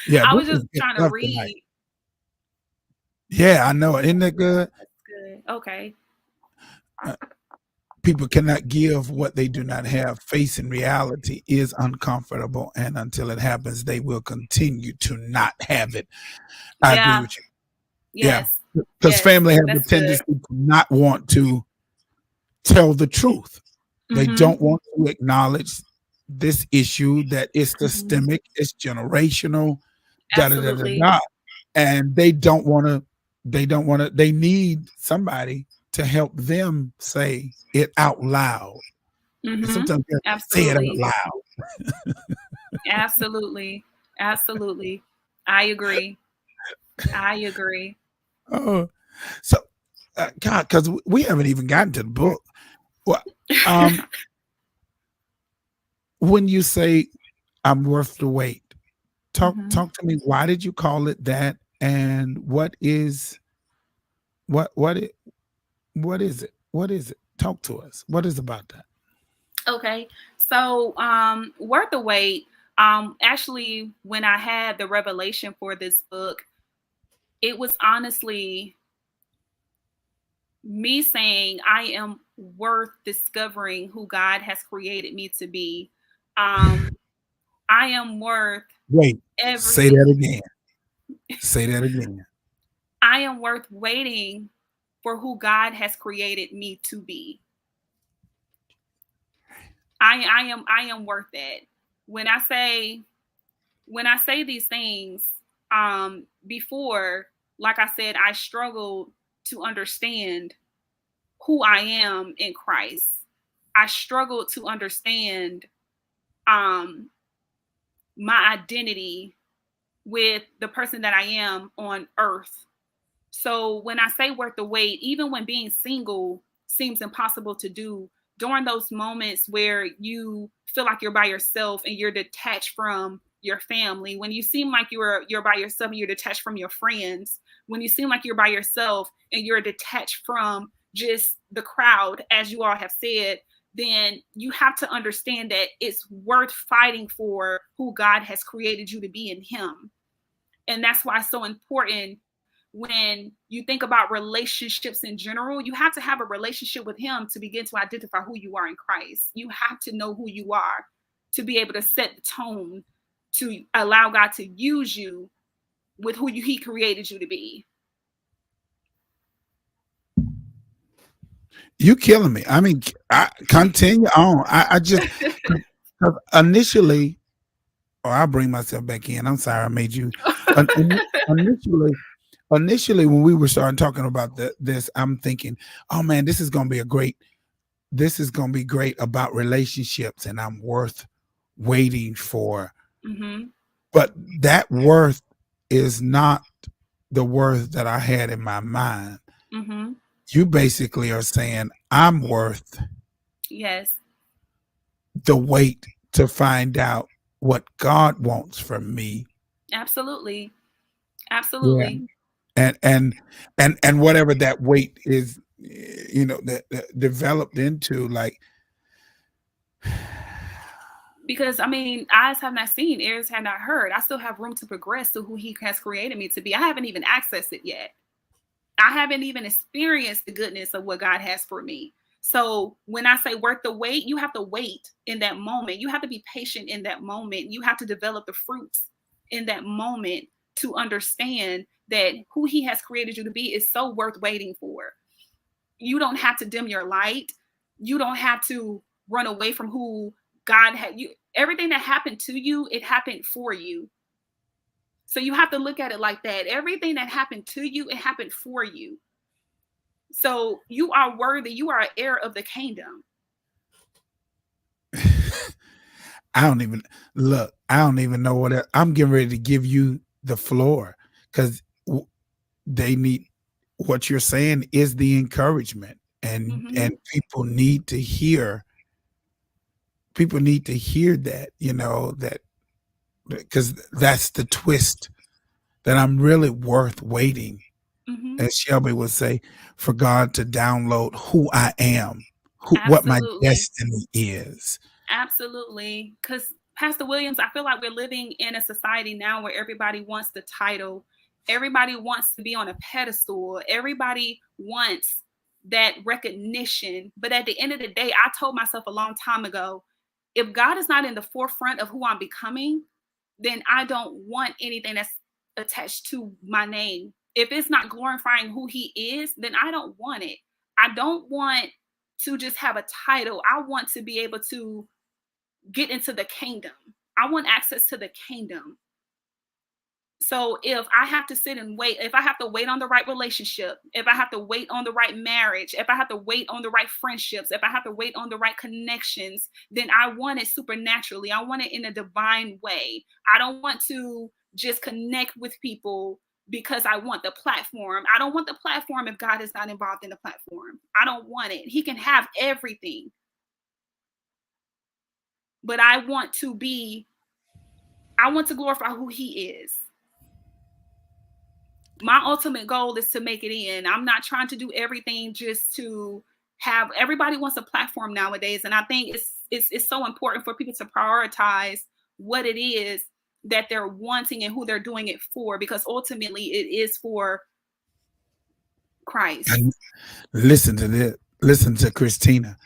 Yeah, I this was is just good trying to stuff tonight. read. Yeah, I know it. Isn't that good? That's good. Okay. People cannot give what they do not have. Facing reality is uncomfortable, and until it happens, they will continue to not have it. I agree Yeah. with you. Yeah, Yes. because Yes. family have a That's good. tendency to not want to tell the truth. They Mm-hmm. don't want to acknowledge this issue that it's Hmm. systemic, it's generational, da da da da Absolutely. da, and they don't want to. They don't want to. They need somebody to help them say it out loud. And Hmm. sometimes you have to say it out Absolutely. loud. Absolutely. Absolutely. I agree. I agree. Oh, so God, because we haven't even gotten to the book. Well, um, when you say I'm worth the wait, Hmm. talk to me. Why did you call it that? And what it what is it? What is it? Talk to us. What is about that? Okay. So, worth the wait. Actually, when I had the revelation for this book, it was honestly me saying I am worth discovering who God has created me to be. Um, I am worth Wait, say every. that again. Say that again. I am worth waiting for who God has created me to be. I am worth that. When I say when I say these things, before, like I said, I struggled to understand who I am in Christ. I struggled to understand um, my identity with the person that I am on earth. So when I say worth the wait, even when being single seems impossible to do, during those moments where you feel like you're by yourself and you're detached from your family, when you seem like you're by yourself and you're detached from your friends, when you seem like you're by yourself and you're detached from just the crowd, as you all have said, then you have to understand that it's worth fighting for who God has created you to be in Him. And that's why it's so important when you think about relationships in general, you have to have a relationship with him to begin to identify who you are in Christ. You have to know who you are to be able to set the tone to allow God to use you with he created you to be. You killing me. I mean, I continue on. I just 'cause initially, or I'll bring myself back in. I'm sorry, I made you. Initially, when we were starting talking about this, I'm thinking, oh man, this is gonna be great about relationships, and I'm worth waiting for. Hmm. But that worth is not the worth that I had in my mind. Hmm. You basically are saying I'm worth Yes, the wait to find out what God wants from me. absolutely. Yeah. Absolutely. And whatever that wait is, that developed into, like, Because I mean, eyes have not seen, ears have not heard. I still have room to progress to who he has created me to be. I haven't even accessed it yet. I haven't even experienced the goodness of what God has for me. So when I say worth the wait, you have to wait in that moment. You have to be patient in that moment. You have to develop the fruits in that moment to understand that who he has created you to be is so worth waiting for. You don't have to dim your light. You don't have to run away from who God had you. Everything that happened to you, it happened for you. So you have to look at it like that. Everything that happened to you, it happened for you. So you are worthy. You are an heir of the kingdom. I don't even look. I don't even know I'm getting ready to give you the floor because they need what you're saying is the encouragement. and people need to hear that, that because that's the twist, that I'm really worth waiting, Hmm. as Shelby would say, for God to download who I am, what my Absolutely. destiny is. Absolutely. Because, Pastor Williams, I feel like we're living in a society now where everybody wants the title, everybody wants to be on a pedestal, everybody wants that recognition. But at the end of the day, I told myself a long time ago, if God is not in the forefront of who I'm becoming, then I don't want anything that's attached to my name. If it's not glorifying who He is, then I don't want it. I don't want to just have a title. I want to be able to get into the kingdom. I want access to the kingdom. So if I have to sit and wait, if I have to wait on the right relationship, if I have to wait on the right marriage, if I have to wait on the right friendships, if I have to wait on the right connections, then I want it supernaturally. I want it in a divine way. I don't want to just connect with people because I want the platform. I don't want the platform if God is not involved in the platform. I don't want it. He can have everything. But I want to glorify who He is. My ultimate goal is to make it in. I'm not trying to do everything just to have. Everybody wants a platform nowadays, and I think it's so important for people to prioritize what it is that they're wanting and who they're doing it for, because ultimately it is for Christ. And listen to this. Listen to Christina.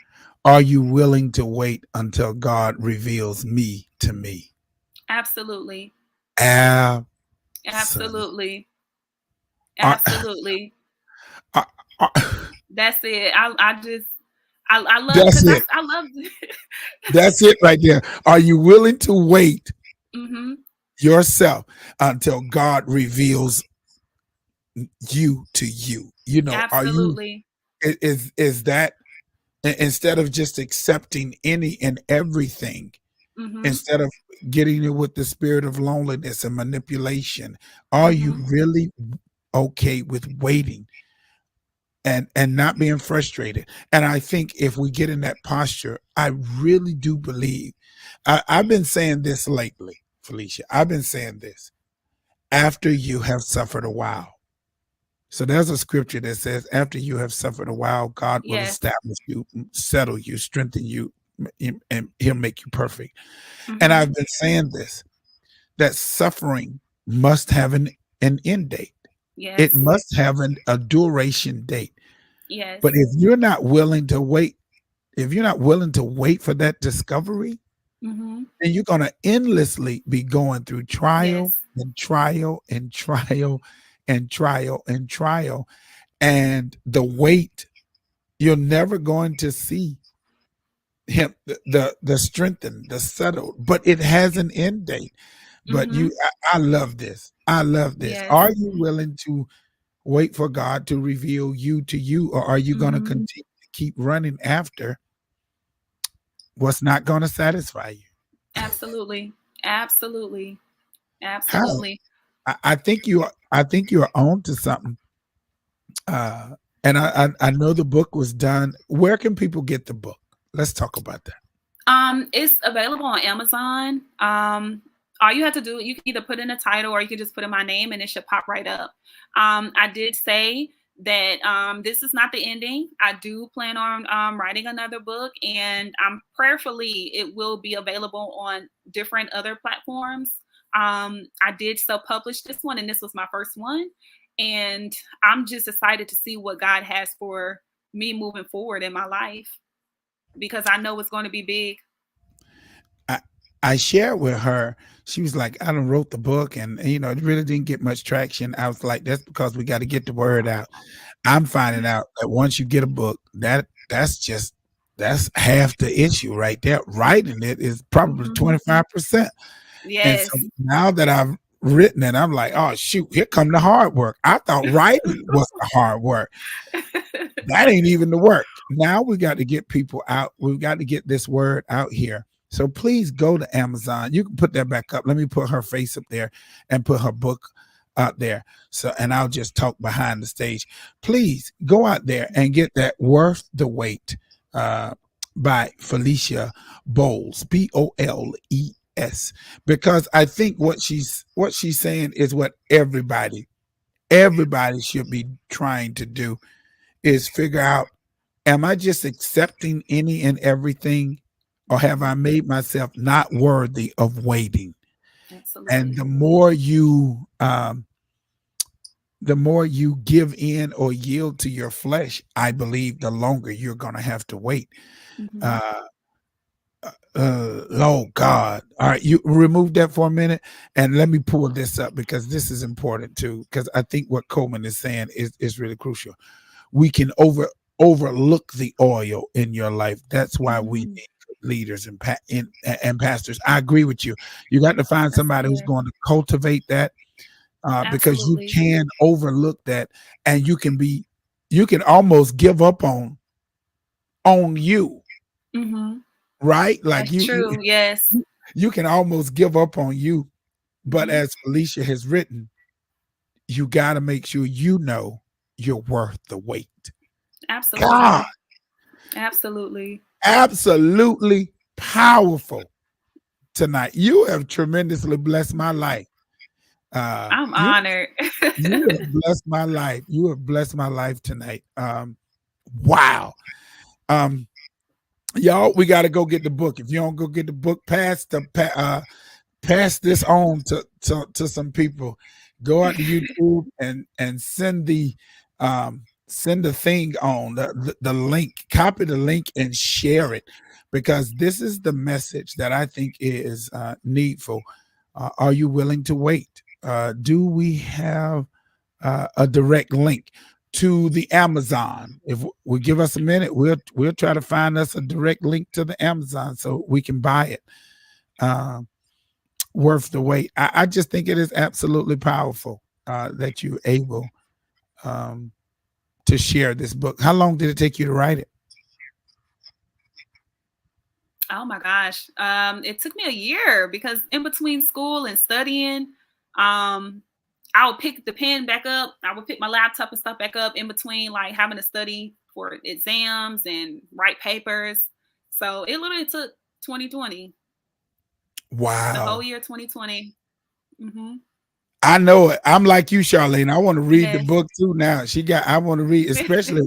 Are you willing to wait until God reveals me to me? Absolutely. Absolutely. Absolutely. Are- Absolutely. are- are- That's it. I love, that's because it. I love. That's it right there. Are you willing to wait Mm-hmm. yourself until God reveals you to you? Are you, Absolutely. is that, instead of just accepting any and everything, Mm-hmm. instead of getting it with the spirit of loneliness and manipulation, are you Mm-hmm. really okay with waiting and not being frustrated? And I think if we get in that posture, I really do believe, I've been saying this lately, Phylicia. I've been saying this: after you have suffered a while. So there's a scripture that says, after you have suffered a while, God will Yes. establish you, settle you, strengthen you, and He'll make you perfect. And Mm-hmm. I've been saying this, that suffering must have an end date. Yes. It must have a duration date. Yes. But if you're not willing to wait, if you're not willing to wait for that discovery, Mm-hmm. then you're going to endlessly be going through trial Yes. and trial and trial and trial and trial. And the wait, you're never going to see him, the strengthened, the settled, but it has an end date. But Mm-hmm. I love this. I love this. Yes. Are you willing to wait for God to reveal you to you, or are you going to Mm-hmm. continue to keep running after what's not going to satisfy you? Absolutely. Absolutely. How? Absolutely. I think you are on to something. And I know the book was done. Where can people get the book? Let's talk about that. It's available on Amazon. All you have to do, you can either put in a title or you can just put in my name and it should pop right up. I did say that this is not the ending. I do plan on writing another book, and prayerfully it will be available on different other platforms. I did self-publish this one, and this was my first one, and I'm just excited to see what God has for me moving forward in my life, because I know it's going to be big. I I shared with her. She was like, "I done wrote the book, and it really didn't get much traction." I was like, "That's because we got to get the word out." I'm finding out that once you get a book, that's half the issue right there. Writing it is probably Mhm. 25%. And Yes. so now that I've written it, I'm like, oh shoot, here come the hard work. I thought writing was the hard work. That ain't even the work. Now we got to get people out. We've got to get this word out here. So please go to Amazon. You can put that back up. Let me put her face up there and put her book out there. So, and I'll just talk behind the stage. Please go out there and get that Worth the Wait uh, by Phylicia Boles, Boles, because I think what she's saying is what everybody should be trying to do is figure out, am I just accepting any and everything, or have I made myself not worthy of waiting? And Absolutely. the more you give in or yield to your flesh, I believe the longer you're going to have to wait. Hmm. Uh, oh God. All right. You remove that for a minute and let me pull this up because this is important too. Because I think what Coleman is saying is really crucial. We can overlook the oil in your life. That's why we Hmm. need leaders and pastors. I agree with you. You got to find That's somebody who's good. going to cultivate that, because you Absolutely. can overlook that, and you can almost give up on you, Hmm. right? Like That's true. Yes. you can almost give up on you. But Hmm. as Phylicia has written, you got to make sure you know you're worth the wait. God, Absolutely. Absolutely. absolutely powerful tonight. You have tremendously blessed my life. Uh, I'm you honored. you have blessed my life. You have blessed my life tonight. Wow. Um, y'all, we got to go get the book. If you don't go get the book, pass this on to some people. Go out to YouTube and send the thing on the link, copy the link and share it, because this is the message that I think is needful. Are you willing to wait? Do we have a direct link to the Amazon? If we give us a minute, we'll try to find us a direct link to the Amazon so we can buy it. Um, Worth the wait. I just think it is absolutely powerful that you're able um, to share this book. How long did it take you to write it? Oh my gosh. It took me a year because in between school and studying, um, I would pick the pen back up. I would pick my laptop and stuff back up in between, like having to study for exams and write papers. So it literally took 2020, the whole Wow. year 2020. Hmm. I know it. I'm like you, Charlene. I want to read the Yes. book too now. I want to read, especially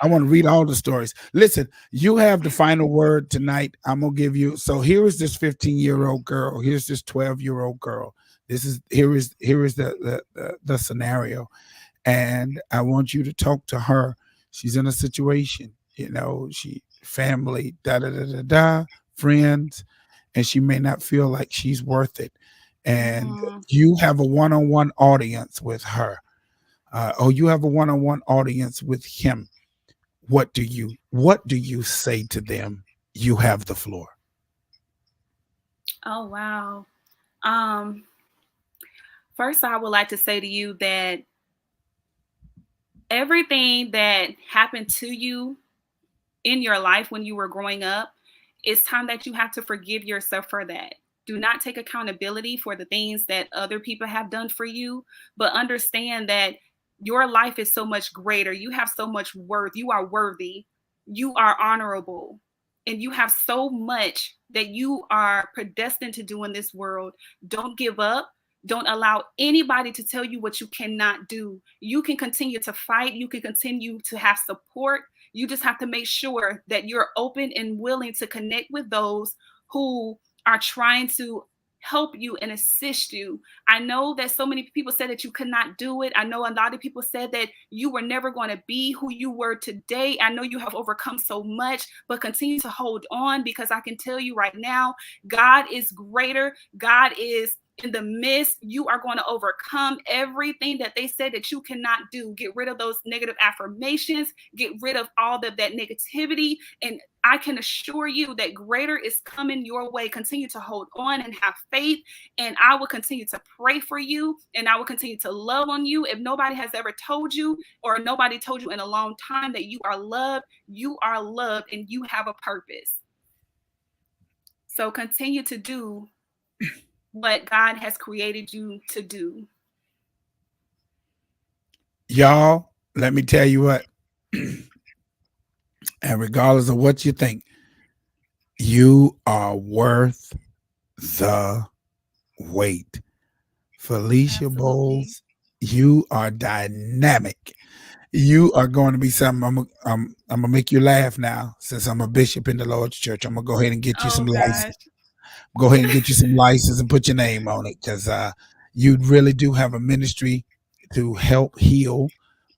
I want to read all the stories. Listen, you have the final word tonight. I'm gonna give you. So here is this 15-year-old girl. Here's this 12-year-old girl. Here is the scenario, and I want you to talk to her. She's in a situation, she family, da da da da da, friends, and she may not feel like she's worth it. And Hmm. you have a one-on-one audience with her, or you have a one-on-one audience with him. What do you say to them? You have the floor. Oh wow. Um, First I would like to say to you that everything that happened to you in your life when you were growing up, it's time that you have to forgive yourself for that. Do not take accountability for the things that other people have done for you, but understand that your life is so much greater. You have so much worth. You are worthy. You are honorable. And you have so much that you are predestined to do in this world. Don't give up. Don't allow anybody to tell you what you cannot do. You can continue to fight. You can continue to have support. You just have to make sure that you're open and willing to connect with those who are trying to help you and assist you. I know that so many people said that you could not do it. I know a lot of people said that you were never going to be who you were today. I know you have overcome so much, but continue to hold on, because I can tell you right now, God is greater. God is in the midst. You are going to overcome everything that they said that you cannot do. Get rid of those negative affirmations, get rid of all of that negativity, and I can assure you that greater is coming your way. Continue to hold on and have faith, and I will continue to pray for you, and I will continue to love on you. If nobody has ever told you, or nobody told you in a long time, that you are loved and you have a purpose. So continue to do what God has created you to do. Y'all, let me tell you what, and regardless of what you think, you are worth the wait. Phylicia Absolutely. Boles, you are dynamic. You are going to be something. I'm gonna make you laugh now, since I'm a bishop in the Lord's church. I'm gonna go ahead and get you some Oh license. gosh. Go ahead and get you some license and put your name on it, because you really do have a ministry to help heal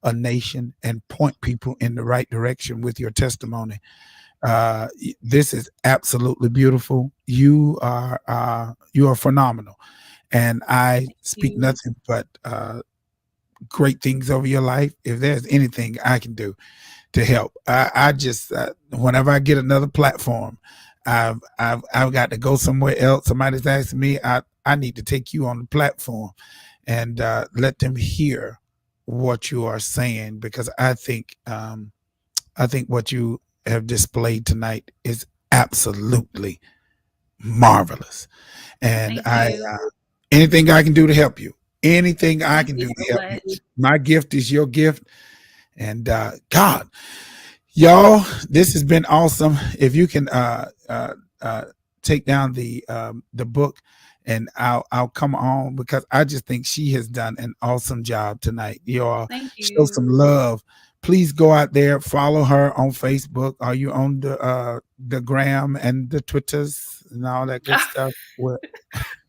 a nation and point people in the right direction with your testimony. This is absolutely beautiful. You are phenomenal, and I Thank speak you. nothing but great things over your life. If there's anything I can do to help, I just whenever I get another platform, I've got to go somewhere else. Somebody's asking me, I need to take you on the platform and let them hear what you are saying, because I think what you have displayed tonight is absolutely marvelous. And Thank you. anything I can do to help you, anything I Thank can you do to so help you. much. My gift is your gift. And God, y'all, this has been awesome. If you can uh, take down the book, and I'll come on, because I just think she has done an awesome job tonight. Y'all Thank show you. some love. Please go out there, follow her on Facebook. Are you on the gram and the Twitters and all that good stuff? What?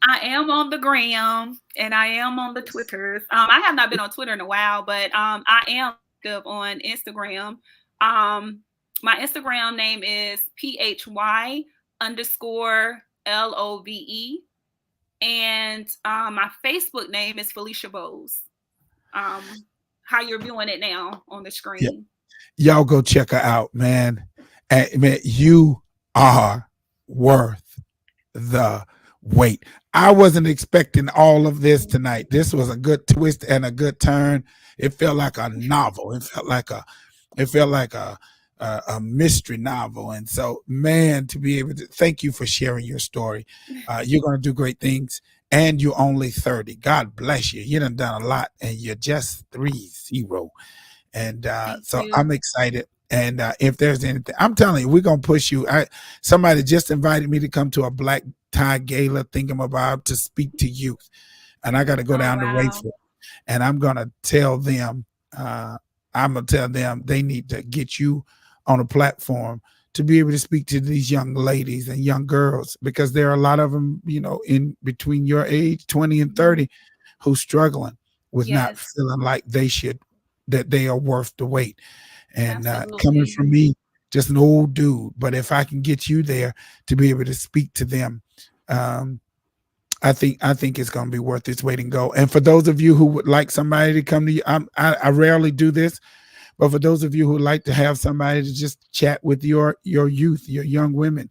I am on the gram and I am on the Twitters. I have not been on Twitter in a while, but I am active on Instagram. Um, my Instagram name is PHY underscore LOVE. And my Facebook name is Phylicia Boles. Um, how you're viewing it now on the Yeah, screen. y'all go check her out, man. And man, you are worth the wait. I wasn't expecting all of this tonight. This was a good twist and a good turn. It felt like a novel. It felt like a mystery novel. And so, man, to be able to thank you for sharing your story. You're going to do great things. And you're only 30. God bless you. You done a lot, and you're just 30. And Thank so I'm you. excited. And if there's anything, I'm telling you, we're gonna push you. Somebody just invited me to come to a black tie gala thinking about to speak to youth, and I got to go Oh, down to wow. Rayford, and uh, I'm gonna tell them they need to get you on a platform to be able to speak to these young ladies and young girls, because there are a lot of them, in between your age, 20 and Mhm. 30, who's struggling with not Yes, feeling like that they are worth the wait. And coming absolutely. from me, just an old dude, but if I can get you there to be able to speak to them, um, I think it's going to be worth its weight in gold. And for those of you who would like somebody to come to you, I rarely do this, but for those of you who like to have somebody to just chat with your youth, your young women,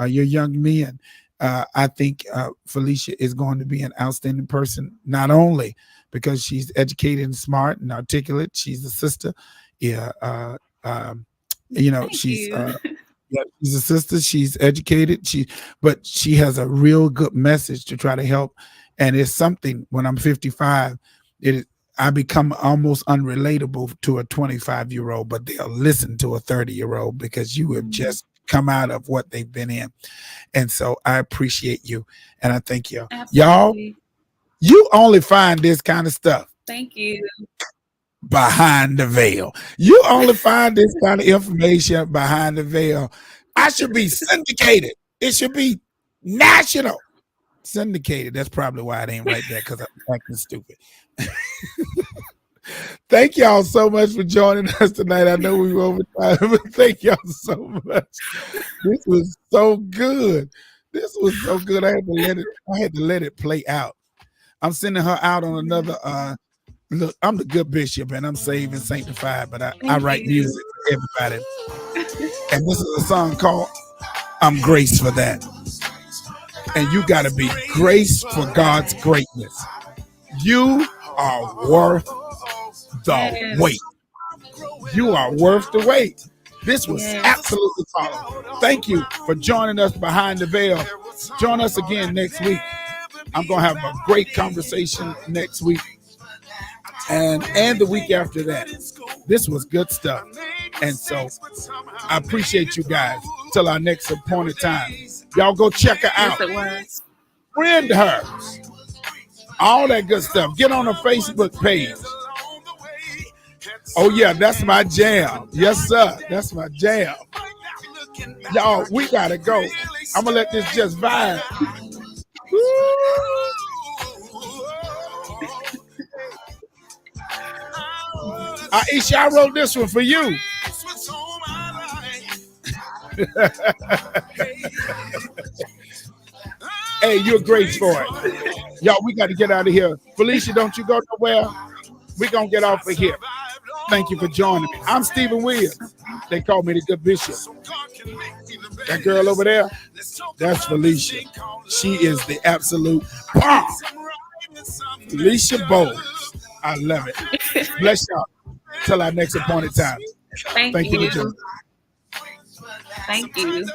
your young men, I think Phylicia is going to be an outstanding person, not only because she's educated and smart and articulate. She's a sister. Yeah, um, Thank she's you. yeah, she's a sister. She's educated. But she has a real good message to try to help. And it's something when I'm 55, it is. I become almost unrelatable to a 25-year-old, but they'll listen to a 30-year-old because you have Mhm. just come out of what they've been in. And so I appreciate you, and I thank you. Y'all, Absolutely. you only find this kind of stuff Thank you. behind the veil. You only find this kind of information behind the veil. I should be syndicated. It should be national. Syndicated. That's probably why it ain't right there, because I'm acting stupid. Thank y'all so much for joining us tonight. I know we were over time, but thank y'all so much. This was so good. This was so good. I had to let it play out. I'm sending her out on another look. I'm the good bishop, and I'm saved and sanctified, but I Thank write you. music for everybody. And this is a song called I'm Grace for That. And you gotta be grace for God's greatness. You are worth the Yes. wait. You are worth the wait. This was Yes. absolutely phenomenal. Thank you for joining us behind the veil. Join us again next week. I'm going to have a great conversation next week. and the week after that. This was good stuff. And so I appreciate you guys. Till our next appointed time. Y'all go check her out. Yes, it was. Friend her. All that good stuff. Get on her Facebook page. Oh, yeah, that's my jam. Yes, sir. That's my jam. Y'all, we got to go. I'm going to let this just vibe. Aisha, I wrote this one for you. Hey, you're great for it. Y'all, we got to get out of here. Phylicia, don't you go nowhere. We're going to get off of here. Thank you for joining me. I'm Stephen Williams. They call me the Good Bishop. That girl over there, that's Phylicia. She is the absolute bomb. Phylicia Boles. I love it. Bless y'all. Till our next appointed time. Thank you. For joining. Thank you.